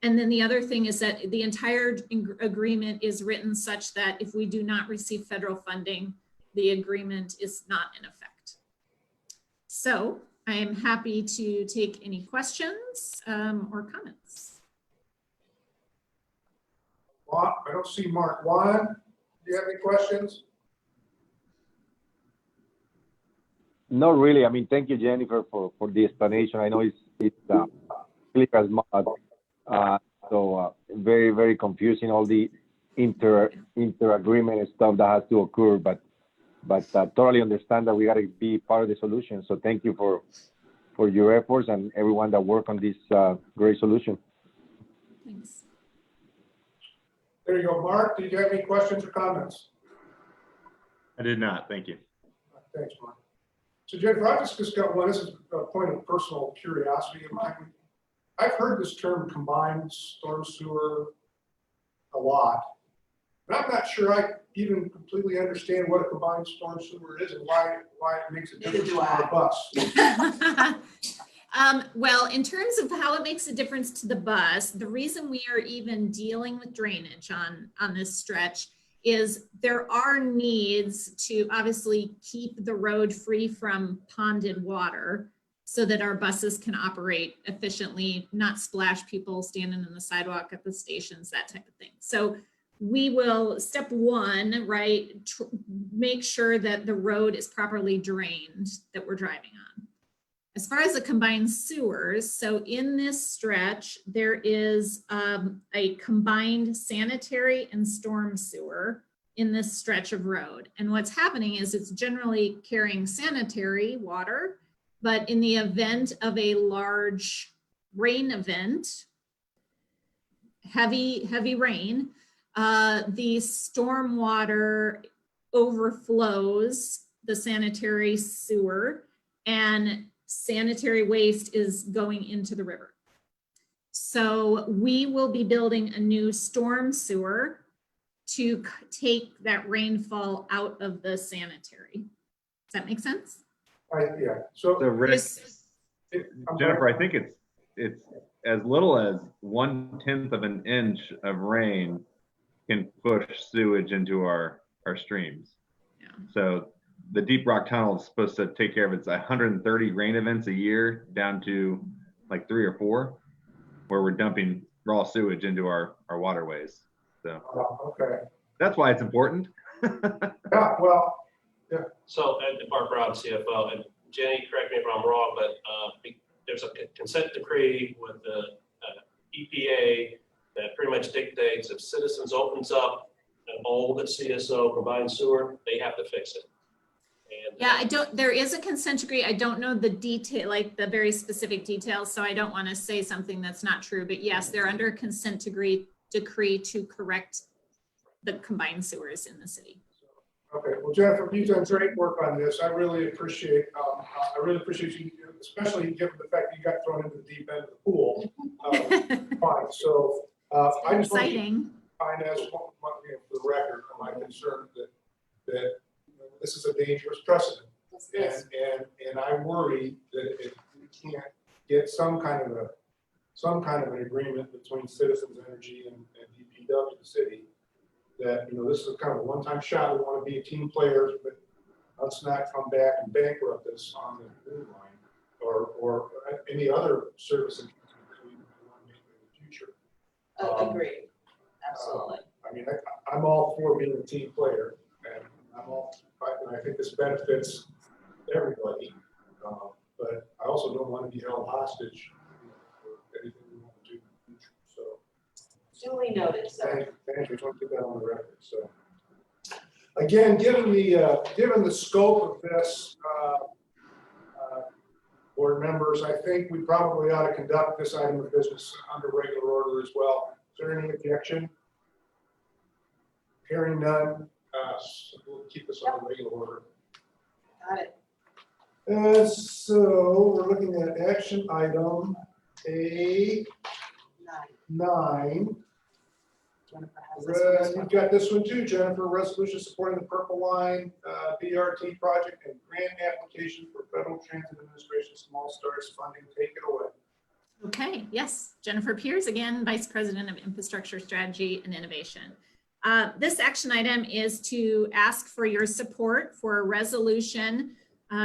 And then the other thing is that the entire agreement is written such that if we do not receive federal funding, the agreement is not in effect. So I am happy to take any questions or comments. Well, I don't see Mark. Juan, do you have any questions? Not really. I mean, thank you, Jennifer, for the explanation. I know it's clear as mud. So very, very confusing, all the inter-agreement and stuff that has to occur, but totally understand that we got to be part of the solution. So thank you for your efforts and everyone that worked on this great solution. Thanks. There you go. Mark, did you have any questions or comments? I did not. Thank you. Thanks, Mark. So Jennifer, I just got one. This is a point of personal curiosity of mine. I've heard this term combined storm sewer a lot, but I'm not sure I even completely understand what a combined storm sewer is and why it makes a difference to our bus. Well, in terms of how it makes a difference to the bus, the reason we are even dealing with drainage on this stretch is there are needs to obviously keep the road free from ponded water so that our buses can operate efficiently, not splash people standing in the sidewalk at the stations, that type of thing. So we will, step one, right, make sure that the road is properly drained that we're driving on. As far as the combined sewers, so in this stretch, there is a combined sanitary and storm sewer in this stretch of road. And what's happening is it's generally carrying sanitary water, but in the event of a large rain event, heavy rain, the storm water overflows the sanitary sewer and sanitary waste is going into the river. So we will be building a new storm sewer to take that rainfall out of the sanitary. Does that make sense? Yeah, so. So Rick, I'm Jennifer, sorry. I think it's as little as 1/10 of an inch of rain can push sewage into our streams. Yeah. So the Deep Rock Tunnel is supposed to take care of its 130 rain events a year down to like 3 or 4, where we're dumping raw sewage into our waterways. So Okay. that's why it's important. Yeah, well, yeah. So, and Mark Brown, CFO, and Jenny, correct me if I'm wrong, but there's a consent decree with the EPA that pretty much dictates if Citizens opens up an old CSO combined sewer, they have to fix it. And Yeah, there is a consent decree. I don't know the detail, like the very specific details, so I don't want to say something that's not true, but yes, they're under a consent decree to correct the combined sewers in the city. Okay, well, Jennifer, you've done great work on this. I really appreciate you, especially given the fact that you got thrown into the deep end of the pool. Fine, so I just want to Exciting. find as for the record, my concern that this is a dangerous precedent, and I worry that if we can't get some kind of an agreement between Citizens Energy and DPW, the city, that this is kind of a one-time shot. We want to be a team player, but let's not come back and bankrupt us on the blue line or any other service that we want to make in the future. Agreed, absolutely. I mean, I'm all for being a team player, and I think this benefits everybody. But I also don't want to be held hostage for anything we want to do in the future. So. Duly noted, sir. Thank you. I want to get that on the record. So, again, given the scope of this, board members, I think we probably ought to conduct this item of business under regular order as well. Is there any objection? Hearing none, we'll keep this on regular order. Got it. And so we're looking at action item A9. Jennifer has this one as well. You've got this one too, Jennifer. Resolution supporting the Purple Line BRT project and grant application for Federal Transit Administration Small Stars funding. Take it away. Okay, yes, Jennifer Pierce again, Vice President of Infrastructure Strategy and Innovation. This action item is to ask for your support for a resolution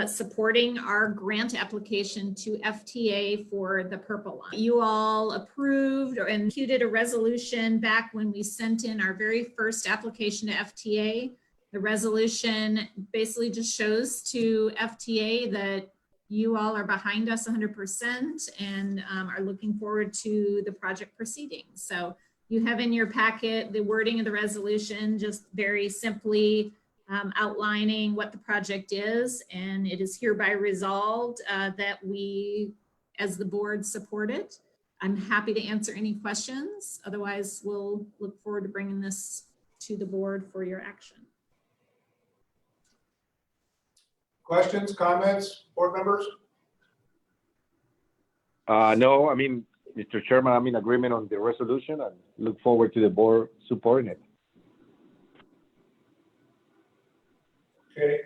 supporting our grant application to FTA for the Purple Line. You all approved and imputed a resolution back when we sent in our very first application to FTA. The resolution basically just shows to FTA that you all are behind us 100% and are looking forward to the project proceeding. So you have in your packet the wording of the resolution, just very simply outlining what the project is, and it is hereby resolved that we, as the board, support it. I'm happy to answer any questions. Otherwise, we'll look forward to bringing this to the board for your action. Questions, comments, board members? No, I mean, Mr. Chairman, I'm in agreement on the resolution and look forward to the board supporting it. Okay,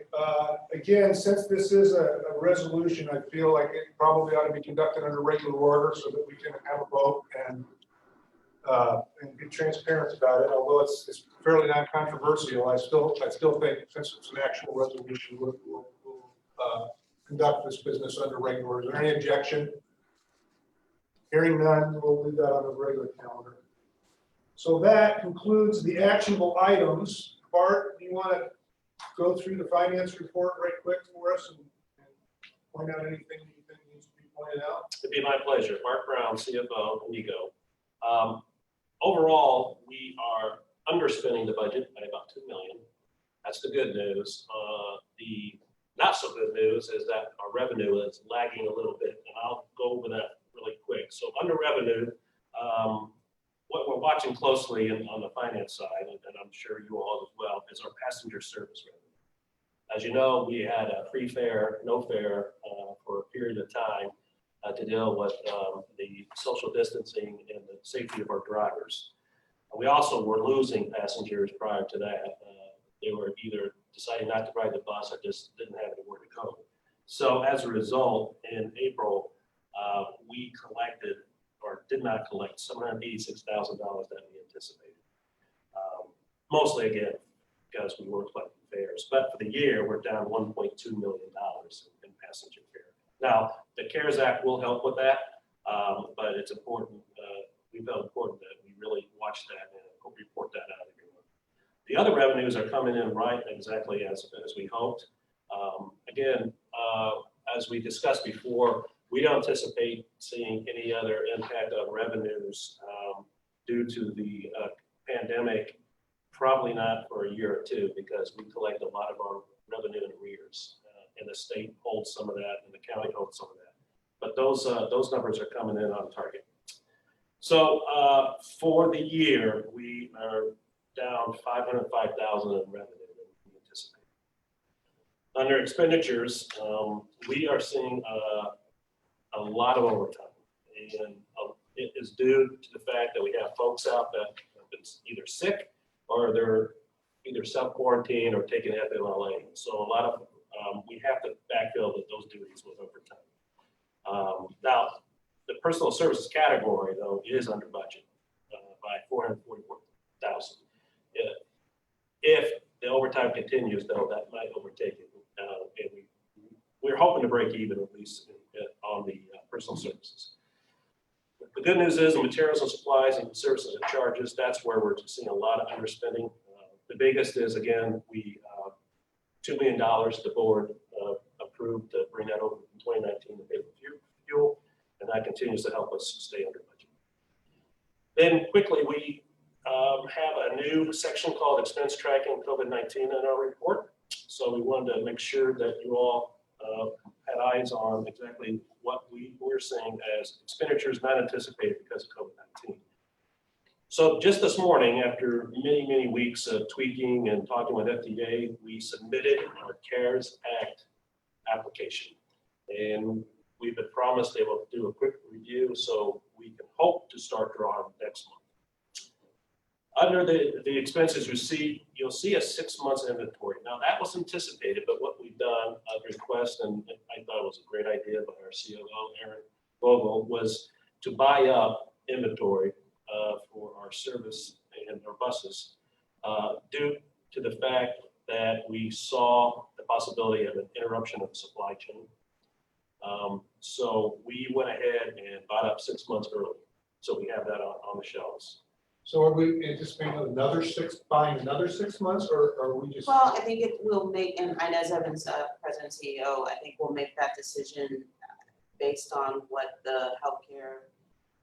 again, since this is a resolution, I feel like it probably ought to be conducted under regular order so that we can have a vote and be transparent about it. Although it's fairly non-controversial, I still think since it's an actual resolution, we'll conduct this business under regular order. Is there any objection? Hearing none, we'll leave that on the regular calendar. So that concludes the actionable items. Bart, do you want to go through the finance report right quick for us and point out anything you think needs to be pointed out? It'd be my pleasure. Mark Brown, CFO, Indy-Go. Overall, we are underspending the budget by about $2 million. That's the good news. The not so good news is that our revenue is lagging a little bit, and I'll go over that really quick. So under revenue, what we're watching closely on the finance side, and I'm sure you all as well, is our passenger service revenue. As you know, we had a free fare, no fare for a period of time to deal with the social distancing and the safety of our drivers. We also were losing passengers prior to that. They were either deciding not to ride the bus or just didn't have anywhere to go. So as a result, in April, we collected or did not collect $786,000 that we anticipated. Mostly again, because we weren't collecting fares. But for the year, we're down $1.2 million in passenger fare. Now, the CARES Act will help with that, but it's important. We felt important that we really watch that and report that out every month. The other revenues are coming in right exactly as we hoped. Again, as we discussed before, we don't anticipate seeing any other impact on revenues due to the pandemic. Probably not for a year or two, because we collect a lot of our revenue in arrears, and the state holds some of that, and the county holds some of that. But those numbers are coming in on target. So for the year, we are down $505,000 in revenue than we anticipated. Under expenditures, we are seeing a lot of overtime, and it is due to the fact that we have folks out that have been either sick or they're either self-quarantine or taking FMLA. So a lot of, we have to backfill those duties with overtime. Now, the personal services category, though, is under budget by $444,000. If the overtime continues, though, that might overtake it. And we're hoping to break even at least on the personal services. The good news is the materials and supplies and services and charges, that's where we're seeing a lot of underspending. The biggest is, again, we $2 million the board approved to bring that over in 2019 to pay for fuel, and that continues to help us stay under budget. Then quickly, we have a new section called expense tracking COVID-19 in our report. So we wanted to make sure that you all had eyes on exactly what we were seeing as expenditures not anticipated because of COVID-19. So just this morning, after many, many weeks of tweaking and talking with FDA, we submitted our CARES Act application. And we've been promised they will do a quick review so we can hope to start drawing next month. Under the expenses receipt, you'll see a 6 months inventory. Now that was anticipated, but what we've done at request, and I thought it was a great idea by our COO, Aaron Vogel, was to buy up inventory for our service and our buses due to the fact that we saw the possibility of an interruption of the supply chain. So we went ahead and bought up 6 months early. So we have that on the shelves. So are we anticipating buying another 6 months, or are we just? Well, I think it will make, and as Evan's president and CEO, I think we'll make that decision based on what the healthcare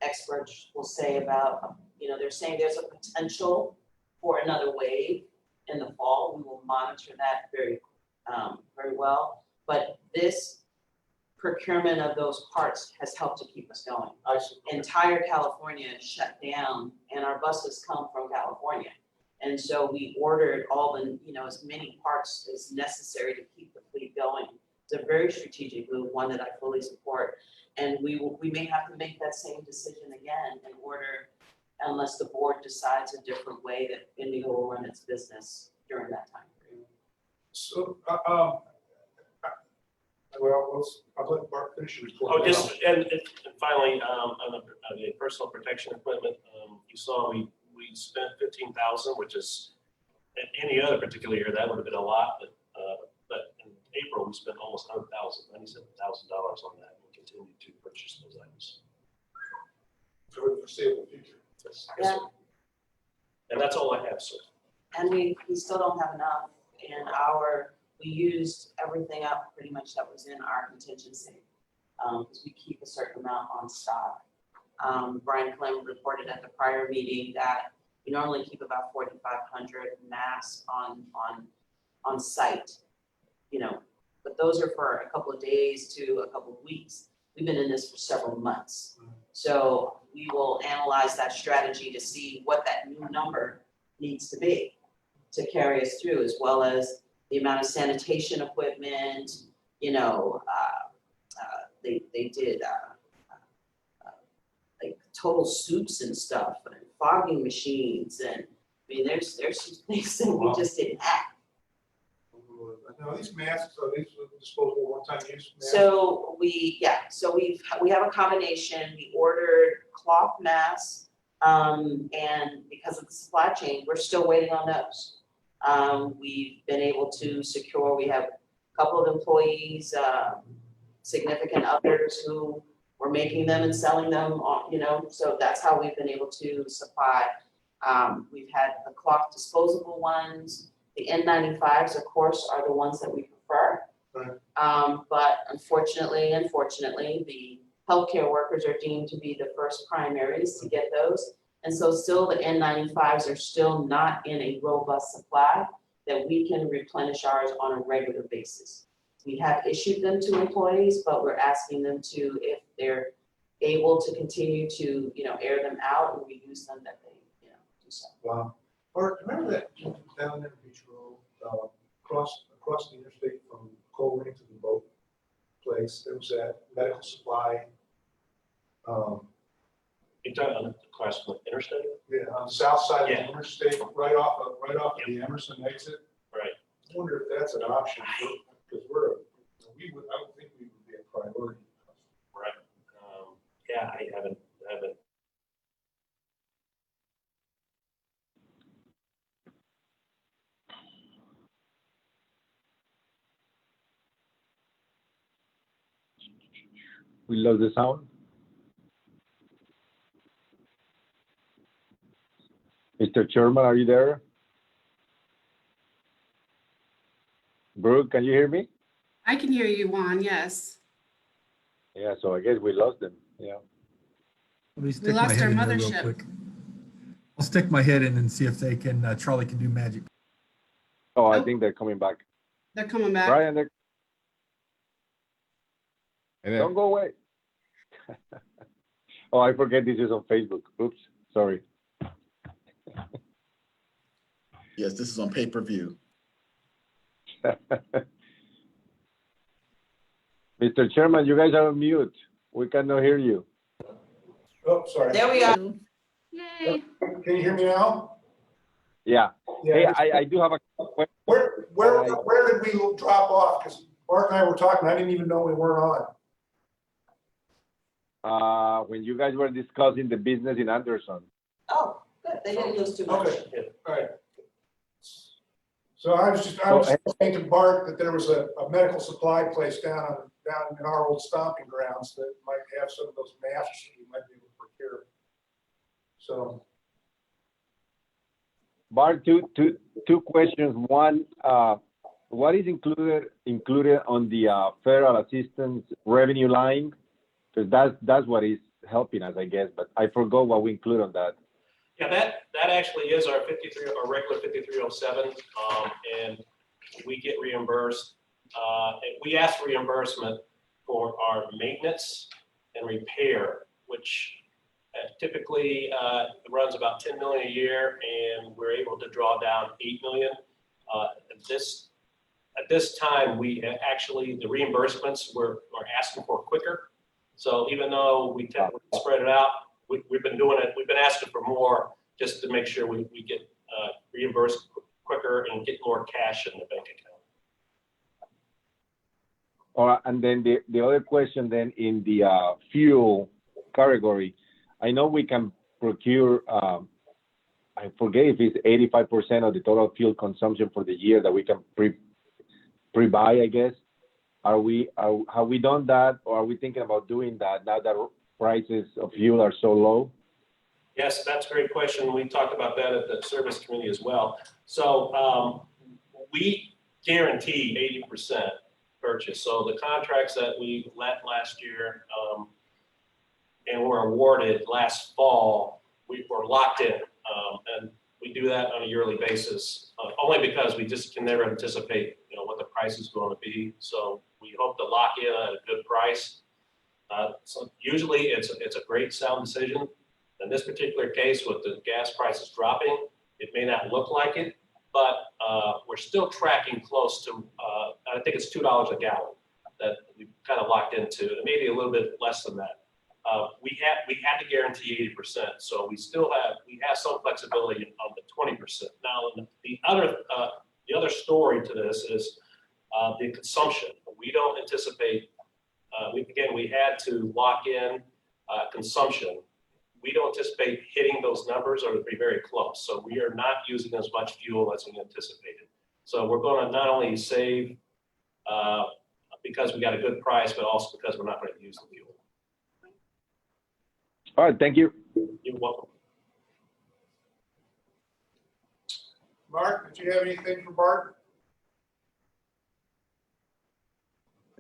experts will say about, they're saying there's a potential for another wave in the fall. We will monitor that very, very well. But this procurement of those parts has helped to keep us going. I see. Entire California is shut down, and our buses come from California. And so we ordered all the, as many parts as necessary to keep the fleet going. It's a very strategic move, one that I fully support. And we may have to make that same decision again in order, unless the board decides a different way that Indy-Go will run its business during that time period. So, well, I'll let Mark finish his report. Oh, just and finally, on the personal protection equipment, you saw we spent $15,000, which is in any other particular year that would have been a lot, but in April we spent almost $100,000, $97,000 on that. We continue to purchase those items. For the foreseeable future. Yes, Yeah. sir. And that's all I have, sir. And we still don't have enough in we used everything up pretty much that was in our contingency, because we keep a certain amount on stock. Brian Clem reported at the prior meeting that we normally keep about 4,500 masks on site, but those are for a couple of days to a couple of weeks. We've been in this for several months. So we will analyze that strategy to see what that new number needs to be to carry us through, as well as the amount of sanitation equipment, they did like total suits and stuff, and fogging machines, and I mean, there's some things that we just didn't have. Now, these masks, are these disposable one-time use masks? So we have a combination. We ordered cloth masks, and because of the supply chain, we're still waiting on those. We've been able to secure, we have a couple of employees, significant others who were making them and selling them, so that's how we've been able to supply. We've had the cloth disposable ones. The N95s, of course, are the ones that we prefer. Right. But unfortunately, the healthcare workers are deemed to be the first primaries to get those. And so still the N95s are still not in a robust supply that we can replenish ours on a regular basis. We have issued them to employees, but we're asking them to, if they're able to continue to, air them out and reuse them, that they, do so. Wow. Or remember that down there in Beach Road, across the interstate from Coleraine to the boat place, there was that medical supply. You talking on across the interstate? Yeah, on the south side Yeah. of the interstate, right off of the Emerson exit. Right. I wonder if that's an option, because I would think we would be a priority. Right. Yeah, I haven't. We lost the sound. Mr. Chairman, are you there? Brooke, can you hear me? I can hear you, Juan, yes. Yeah, so I guess we lost them. Yeah. Let me We stick my lost head our in there real mothership. quick. I'll stick my head in and see if they can, Charlie can do magic. Oh, I think they're coming back. They're coming back. Brian, Hey there. don't go away. Oh, I forget this is on Facebook. Oops, sorry. Yes, this is on pay-per-view. Mr. Chairman, you guys are on mute. We cannot hear you. Oh, sorry. There we are. Yay. Can you hear me now? Yeah. Hey, Yeah. I do have a question. Where did we drop off? Because Mark and I were talking, I didn't even know we weren't on. When you guys were discussing the business in Anderson. Oh, good. They didn't lose too much. Okay, all right. So I was saying to Bart that there was a medical supply place down in our old stomping grounds that might have some of those masks that we might be able to procure. So. Bart, two questions. One, what is included on the federal assistance revenue line? Because that's what is helping us, I guess. But I forgot what we include on that. Yeah, that actually is our regular 5307, and we get reimbursed. We ask for reimbursement for our maintenance and repair, which typically runs about 10 million a year, and we're able to draw down 8 million. At this time, we actually, the reimbursements we're asking for quicker. So even though we tend to spread it out, we've been doing it. We've been asking for more just to make sure we get reimbursed quicker and get more cash in the bank account. All right, and then the other question then in the fuel category, I know we can procure, I forget if it's 85% of the total fuel consumption for the year that we can pre-buy, I guess. Have we done that, or are we thinking about doing that now that prices of fuel are so low? Yes, that's a great question. We talked about that at the service committee as well. So we guarantee 80% purchase. So the contracts that we let last year and were awarded last fall, we were locked in. And we do that on a yearly basis, only because we just can never anticipate, what the price is going to be. So we hope to lock in at a good price. So usually it's a great sound decision. In this particular case, with the gas prices dropping, it may not look like it, but we're still tracking close to, I think it's $2 a gallon. that we kind of locked into, and maybe a little bit less than that. We had to guarantee 80%, so we have some flexibility on the 20%. Now, the other story to this is the consumption. We don't anticipate. We had to lock in consumption. We don't anticipate hitting those numbers, or to be very close. So we are not using as much fuel as we anticipated. So we're going to not only save because we got a good price, but also because we're not going to use the fuel. All right, thank you. You're welcome. Mark, did you have anything for Bart?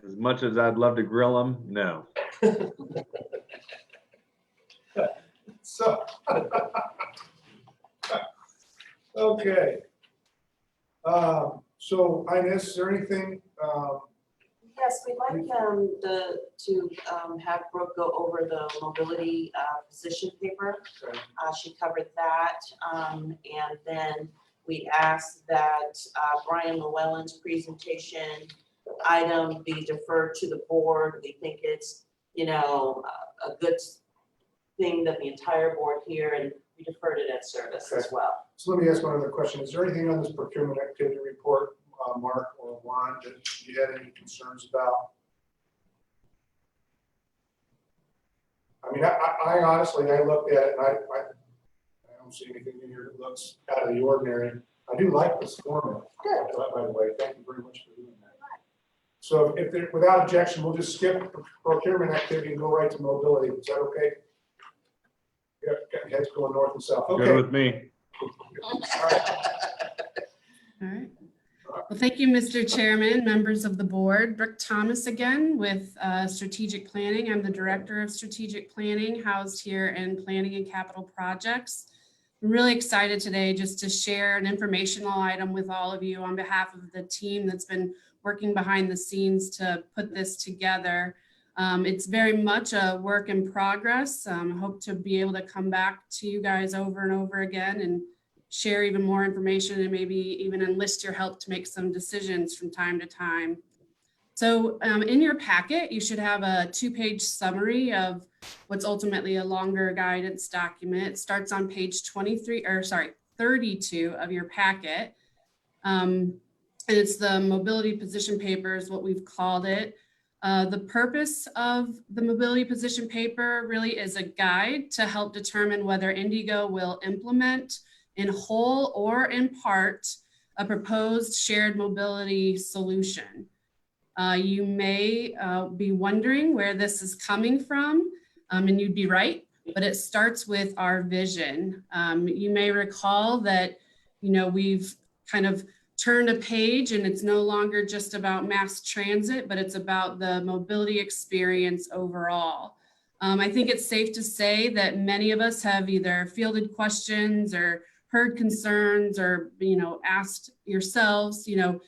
As much as I'd love to grill them, no. So, okay. So Ines, is there anything? Yes, we'd like to have Brooke go over the mobility position paper. Okay. She covered that. And then we asked that Brian Llewellyn's presentation item be deferred to the board. We think it's, you know, a good thing that the entire board here, and we deferred it at service as well. So let me ask one other question. Is there anything on this procurement activity report, Mark or Juan, that you had any concerns about? I mean, I honestly, I looked at it and I don't see anything in here that looks out of the ordinary. I do like this format. Good. By the way, thank you very much for doing that. So if there, without objection, we'll just skip procurement activity and go right to mobility. Is that okay? Yeah, got heads going north and south. Okay. Good with me. All right. All right. Well, thank you, Mr. Chairman, members of the board. Brooke Thomas again with Strategic Planning. I'm the Director of Strategic Planning, housed here in Planning and Capital Projects. I'm really excited today just to share an informational item with all of you on behalf of the team that's been working behind the scenes to put this together. It's very much a work in progress. Hope to be able to come back to you guys over and over again and share even more information and maybe even enlist your help to make some decisions from time to time. So in your packet, you should have a 2-page summary of what's ultimately a longer guidance document. It starts on page 32 of your packet. And it's the mobility position paper is what we've called it. The purpose of the mobility position paper really is a guide to help determine whether Indy-Go will implement in whole or in part a proposed shared mobility solution. You may be wondering where this is coming from, and you'd be right, but it starts with our vision. You may recall that, you know, we've kind of turned a page and it's no longer just about mass transit, but it's about the mobility experience overall. I think it's safe to say that many of us have either fielded questions or heard concerns or, you know, asked yourselves, you know,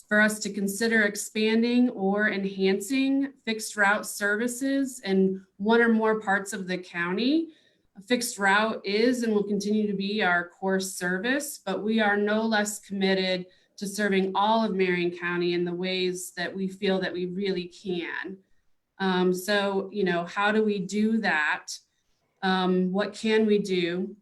for us to consider expanding or enhancing fixed route services in one or more parts of the county. A fixed route is and will continue to be our core service, but we are no less committed to serving all of Marion County in the ways that we feel that we really can. So, you know, how do we do that? What can we do?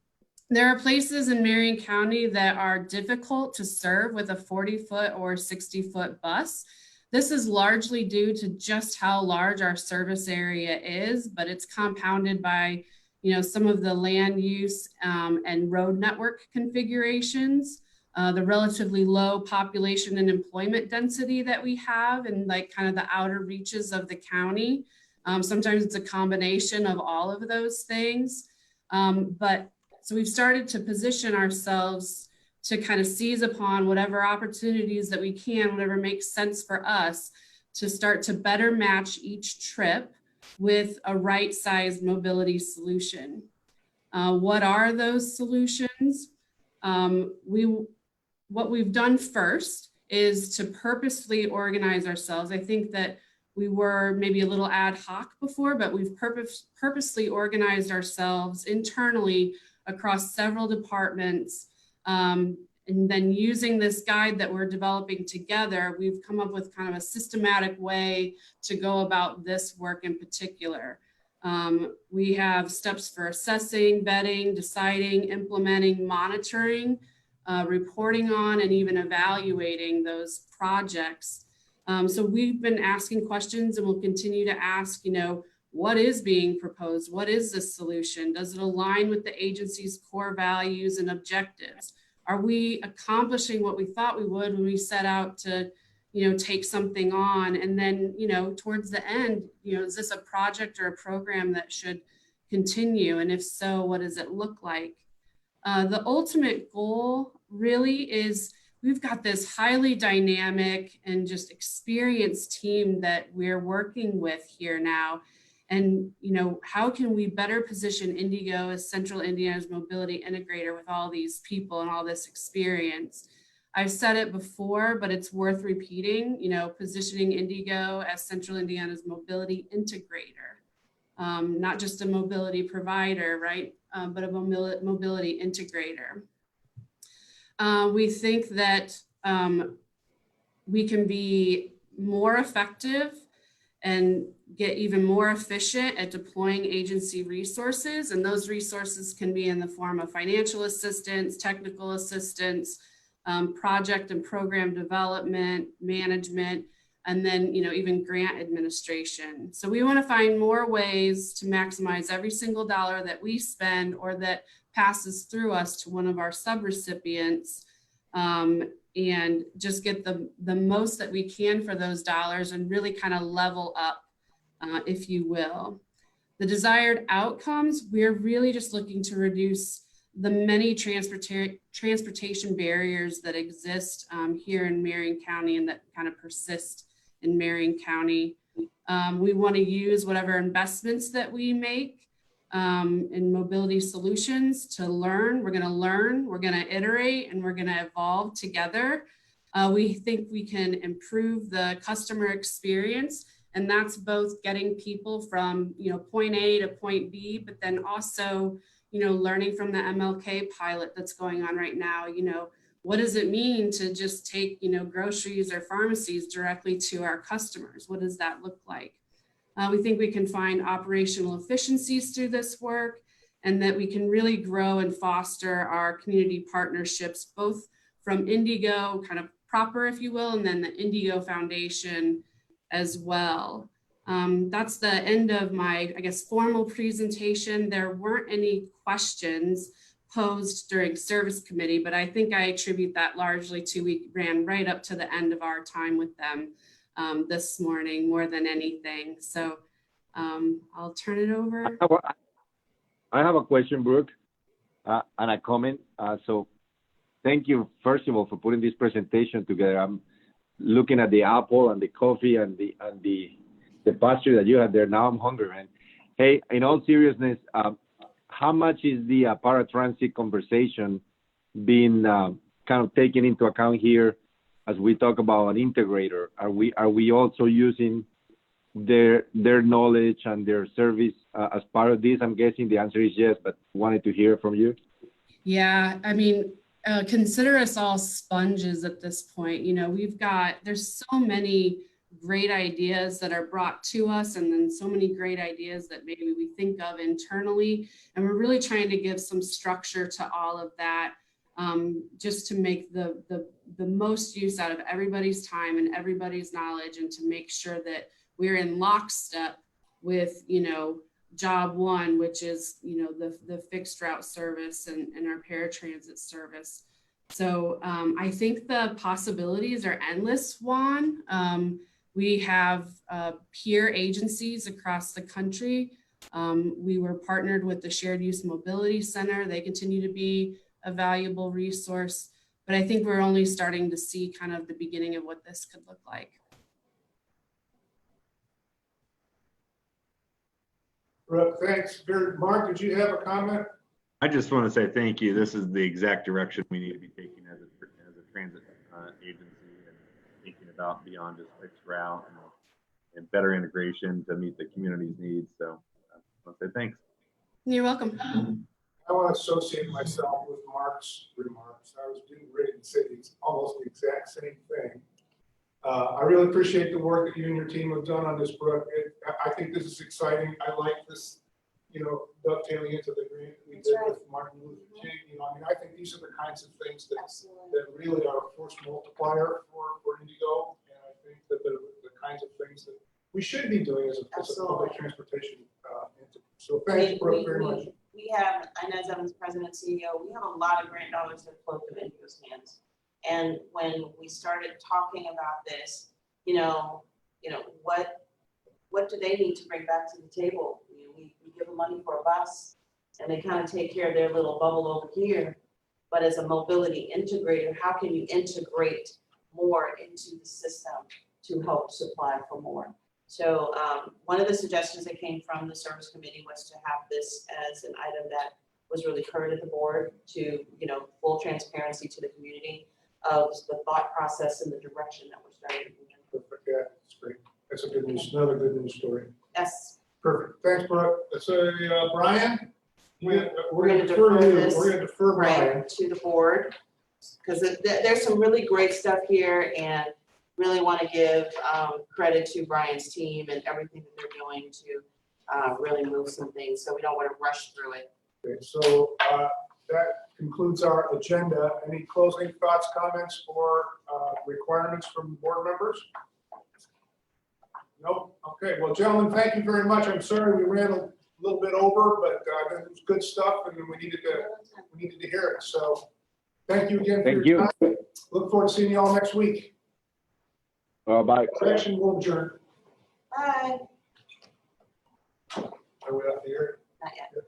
There are places in Marion County that are difficult to serve with a 40-foot or 60-foot bus. This is largely due to just how large our service area is, but it's compounded by, you know, some of the land use and road network configurations, the relatively low population and employment density that we have in like kind of the outer reaches of the county. Sometimes it's a combination of all of those things, so we've started to position ourselves to kind of seize upon whatever opportunities that we can, whatever makes sense for us to start to better match each trip with a right-sized mobility solution. What are those solutions? What we've done first is to purposefully organize ourselves. I think that we were maybe a little ad hoc before, but we've purposely organized ourselves internally across several departments And then using this guide that we're developing together, we've come up with kind of a systematic way to go about this work in particular. We have steps for assessing, vetting, deciding, implementing, monitoring, reporting on, and even evaluating those projects. So we've been asking questions and we'll continue to ask, what is being proposed? What is the solution? Does it align with the agency's core values and objectives? Are we accomplishing what we thought we would when we set out to, take something on? And then, towards the end, is this a project or a program that should continue? And if so, what does it look like? The ultimate goal really is we've got this highly dynamic and just experienced team that we're working with here now. And, how can we better position Indy-Go as Central Indiana's mobility integrator with all these people and all this experience? I've said it before, but it's worth repeating, positioning Indy-Go as Central Indiana's mobility integrator, not just a mobility provider, right? But a mobility integrator. We think that we can be more effective and get even more efficient at deploying agency resources. And those resources can be in the form of financial assistance, technical assistance, project and program development, management, and then, even grant administration. So we want to find more ways to maximize every single dollar that we spend or that passes through us to one of our subrecipients, and just get the most that we can for those dollars and really kind of level up, if you will. The desired outcomes, we're really just looking to reduce the many transportation barriers that exist here in Marion County and that kind of persist in Marion County. We want to use whatever investments that we make in mobility solutions to learn. We're going to learn, we're going to iterate, and we're going to evolve together. We think we can improve the customer experience, and that's both getting people from point A to point B, but then also learning from the MLK pilot that's going on right now. What does it mean to just take groceries or pharmacies directly to our customers? What does that look like? We think we can find operational efficiencies through this work, and that we can really grow and foster our community partnerships, both from Indy-Go kind of proper, if you will, and then the Indy-Go Foundation as well. That's the end of my, formal presentation. There weren't any questions posed during service committee, but I think I attribute that largely to we ran right up to the end of our time with them this morning more than anything. So I'll turn it over. I have a question, Brooke, and a comment. So thank you, first of all, for putting this presentation together. I'm looking at the apple and the coffee and the pastry that you had there. Now I'm hungry, man. Hey, in all seriousness, how much is the paratransit conversation being kind of taken into account here as we talk about an integrator? Are we also using their knowledge and their service as part of this? I'm guessing the answer is yes, but wanted to hear from you. Yeah, consider us all sponges at this point. There's so many great ideas that are brought to us, and then so many great ideas that maybe we think of internally. And we're really trying to give some structure to all of that, just to make the most use out of everybody's time and everybody's knowledge, and to make sure that we're in lockstep with, job one, which is, the fixed route service and our paratransit service. So I think the possibilities are endless, Juan. We have peer agencies across the country. We were partnered with the Shared Use Mobility Center. They continue to be a valuable resource, but I think we're only starting to see kind of the beginning of what this could look like. Brooke, thanks. Mark, did you have a comment? I just want to say thank you. This is the exact direction we need to be taking as a transit agency, and thinking about beyond just fixed route and better integration to meet the community's needs. So I want to say thanks. You're welcome. I want to associate myself with Mark's remarks. I was ready to It's almost the exact same thing. I really appreciate the work that you and your team have done on this, Brooke. I think this is exciting. I like this, you know, dovetailing into the grant that we did with Martin Luther King. You know, I mean, I think these are the kinds of things that really are a force multiplier for Indy-Go. And I think that the kinds of things that we should be doing as a public transportation entity. So thanks, Brooke, very much. We have, and as I'm president and CEO, we have a lot of grant dollars that flow through Indy-Go's hands. And when we started talking about this, you know, what do they need to bring back to the table? You know, we give them money for a bus, and they kind of take care of their little bubble over here. But as a mobility integrator, how can you integrate more into the system to help supply for more? So one of the suggestions that came from the service committee was to have this as an item that was really heard at the board, to, you know, full transparency to the community of the thought process and the direction that we're starting to move in. Perfect. Yeah, that's great. That's a good news, another good news story. Yes. Perfect. Thanks, Brooke. So, Brian, we're We're going gonna to defer defer you. this, We're going to defer Brian. Right, to the board, because there's some really great stuff here, and really want to give credit to Brian's team and everything that they're doing to really move some things. So we don't want to rush through it. Okay, so that concludes our agenda. Any closing thoughts, comments, or requirements from board members? Nope. Okay. Well, gentlemen, thank you very much. I'm sorry we ran a little bit over, but it was good stuff, and we needed to hear it. So, thank you again for your time. Look forward to seeing you all next week. Bye. Session will adjourn. Bye. Are we out here? Not yet.